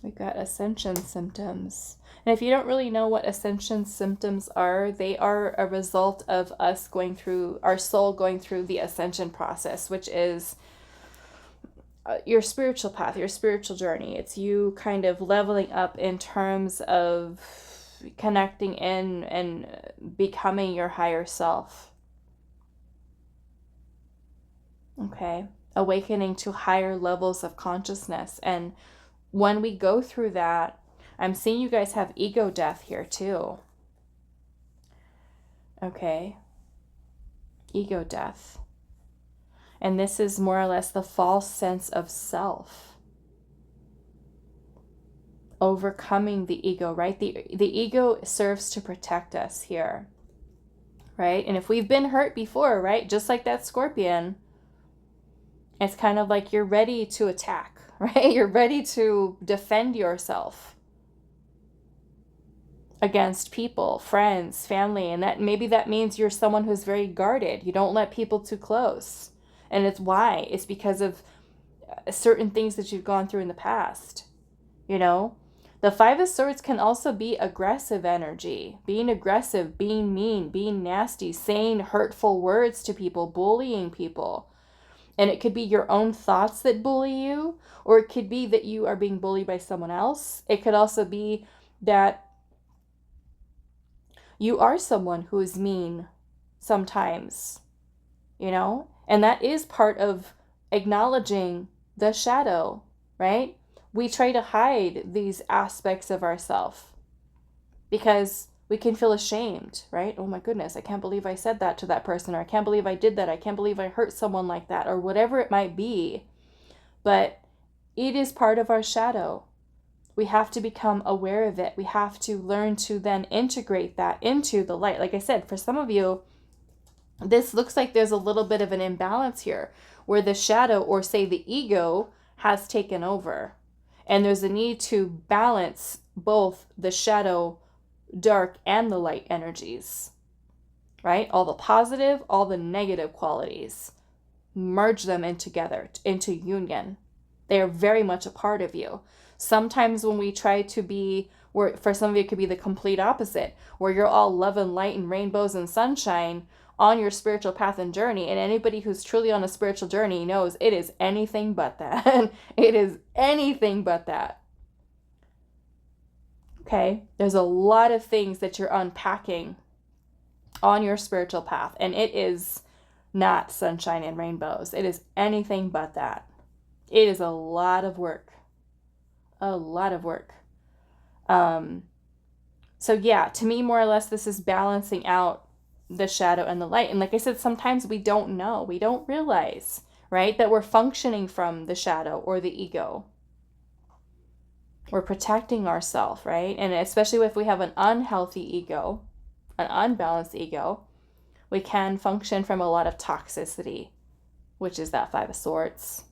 We've got ascension symptoms. And if you don't really know what ascension symptoms are, they are a result of us going through, our soul going through the ascension process, which is your spiritual path, your spiritual journey. It's you kind of leveling up in terms of connecting in and becoming your higher self. Okay? Awakening to higher levels of consciousness. And when we go through that, I'm seeing you guys have ego death here too. Okay? Ego death. And this is more or less the false sense of self. Overcoming the ego, right? The ego serves to protect us here, right? And if we've been hurt before, right? Just like that scorpion, it's kind of like you're ready to attack, right? You're ready to defend yourself against people, friends, family. And that maybe that means you're someone who's very guarded. You don't let people too close. And it's why? It's because of certain things that you've gone through in the past. The Five of Swords can also be aggressive energy. Being aggressive, being mean, being nasty, saying hurtful words to people, bullying people. And it could be your own thoughts that bully you, or it could be that you are being bullied by someone else. It could also be that you are someone who is mean sometimes, And that is part of acknowledging the shadow, right? We try to hide these aspects of ourselves because we can feel ashamed, right? Oh my goodness, I can't believe I said that to that person, or I can't believe I did that. I can't believe I hurt someone like that, or whatever it might be. But it is part of our shadow. We have to become aware of it. We have to learn to then integrate that into the light. Like I said, for some of you, this looks like there's a little bit of an imbalance here where the shadow, or say the ego, has taken over. And there's a need to balance both the shadow, dark, and the light energies, right? All the positive, all the negative qualities. Merge them in together, into union. They are very much a part of you. Sometimes when we try to be, where for some of you it could be the complete opposite, where you're all love and light and rainbows and sunshine on your spiritual path and journey, and anybody who's truly on a spiritual journey knows it is anything but that. It is anything but that. Okay? There's a lot of things that you're unpacking on your spiritual path, and it is not sunshine and rainbows. It is anything but that. It is a lot of work. A lot of work. So yeah, to me, more or less, this is balancing out the shadow and the light. And like I said, sometimes we don't know, we don't realize, right, that we're functioning from the shadow or the ego. We're protecting ourselves, right? And especially if we have an unhealthy ego, an unbalanced ego, we can function from a lot of toxicity, which is that Five of Swords.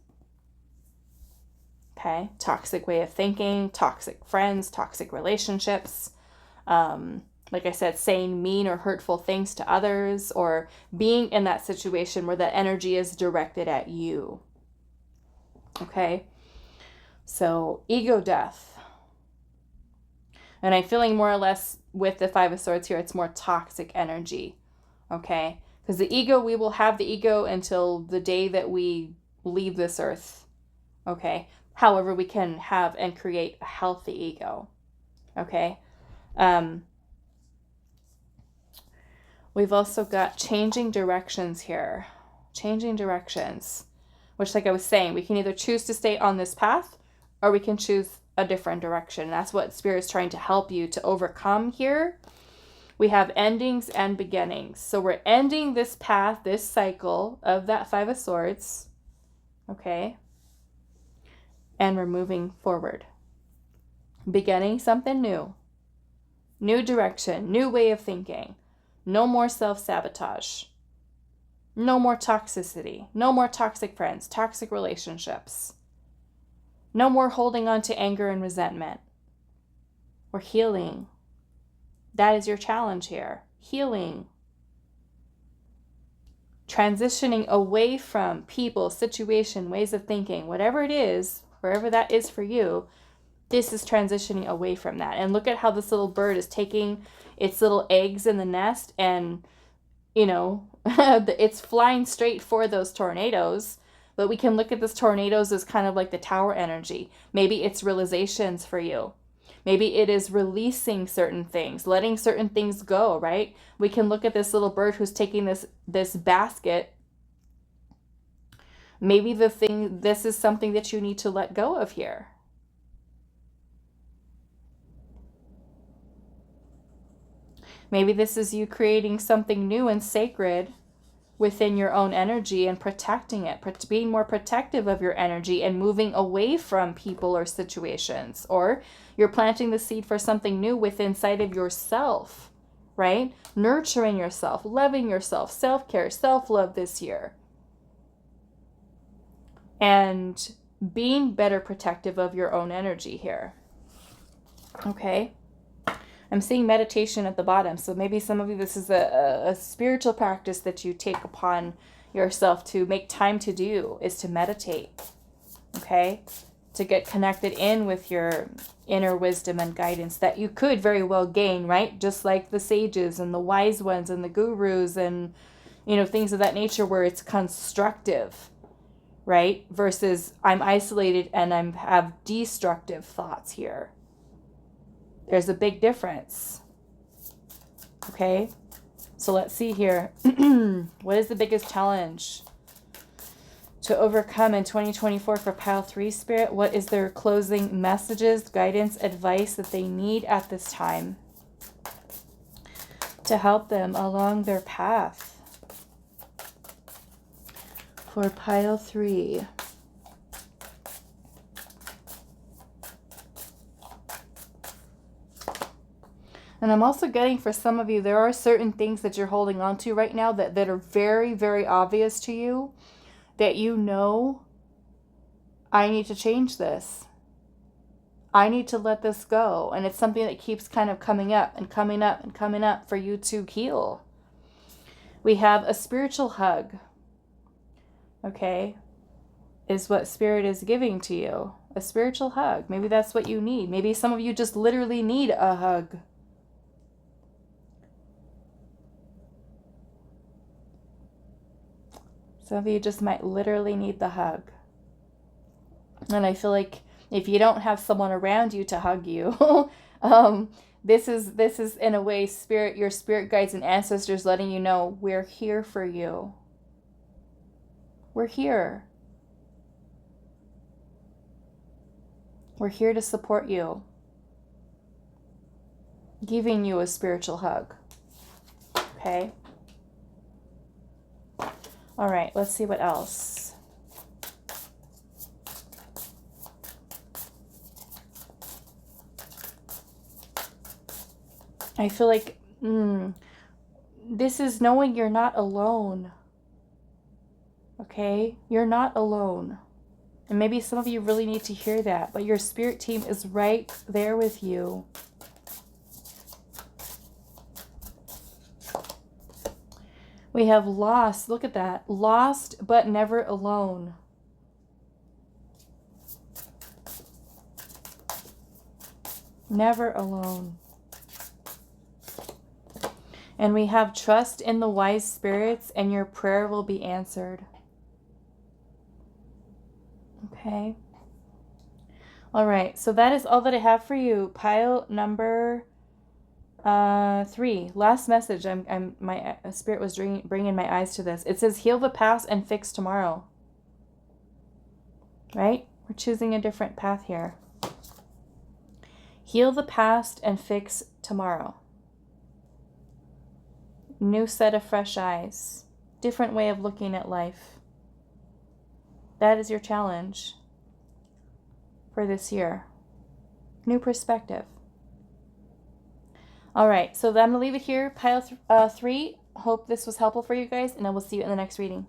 Okay, toxic way of thinking, toxic friends, toxic relationships. Like I said, saying mean or hurtful things to others, or being in that situation where that energy is directed at you. Okay, so ego death. And I'm feeling more or less with the Five of Swords here, it's more toxic energy. Okay, because the ego, we will have the ego until the day that we leave this earth. Okay. However, we can have and create a healthy ego. Okay. We've also got changing directions here. Changing directions. Which, like I was saying, we can either choose to stay on this path, or we can choose a different direction. That's what Spirit's trying to help you to overcome here. We have endings and beginnings. So we're ending this path, this cycle of that Five of Swords. Okay. And we're moving forward. Beginning something new. New direction, new way of thinking. No more self-sabotage. No more toxicity. No more toxic friends, toxic relationships. No more holding on to anger and resentment. We're healing. That is your challenge here. Healing. Transitioning away from people, situation, ways of thinking, whatever it is, wherever that is for you, this is transitioning away from that. And look at how this little bird is taking its little eggs in the nest and, you know, it's flying straight for those tornadoes. But we can look at this tornadoes as kind of like the tower energy. Maybe it's realizations for you. Maybe it is releasing certain things, letting certain things go, right? We can look at this little bird who's taking this basket. Maybe this is something that you need to let go of here. Maybe this is you creating something new and sacred within your own energy and protecting it, being more protective of your energy and moving away from people or situations. Or you're planting the seed for something new within inside of yourself, right? Nurturing yourself, loving yourself, self-care, self-love this year. And being better protective of your own energy here. Okay? I'm seeing meditation at the bottom. So maybe some of you, this is a spiritual practice that you take upon yourself to make time to do, is to meditate. Okay? To get connected in with your inner wisdom and guidance that you could very well gain, right? Just like the sages and the wise ones and the gurus and, you know, things of that nature where it's constructive, right? Versus I'm isolated and I have destructive thoughts here. There's a big difference. Okay? So let's see here. What is the biggest challenge to overcome in 2024 for pile 3 spirit? What is their closing messages, guidance, advice that they need at this time to help them along their path? For pile 3. And I'm also getting, for some of you, there are certain things that you're holding on to right now that are very, very obvious to you, that you know, I need to change this. I need to let this go. And it's something that keeps kind of coming up and coming up and coming up for you to heal. We have a spiritual hug. Okay? Is what Spirit is giving to you. A spiritual hug. Maybe that's what you need. Maybe some of you just literally need a hug. Some of you just might literally need the hug. And I feel like if you don't have someone around you to hug you, this is in a way spirit, your spirit guides and ancestors letting you know, we're here for you. We're here. We're here to support you. Giving you a spiritual hug. Okay? All right, let's see what else. I feel like this is knowing you're not alone. Okay? You're not alone. And maybe some of you really need to hear that, but your spirit team is right there with you. We have lost. Look at that. Lost, but never alone. Never alone. And we have trust in the wise spirits, and your prayer will be answered. Okay. All right. So that is all that I have for you. Pile number 3. Last message. My spirit was bringing my eyes to this. It says, heal the past and fix tomorrow. Right? We're choosing a different path here. Heal the past and fix tomorrow. New set of fresh eyes. Different way of looking at life. That is your challenge for this year. New perspective. All right, so I'm going to leave it here. Pile 3. Hope this was helpful for you guys, and I will see you in the next reading.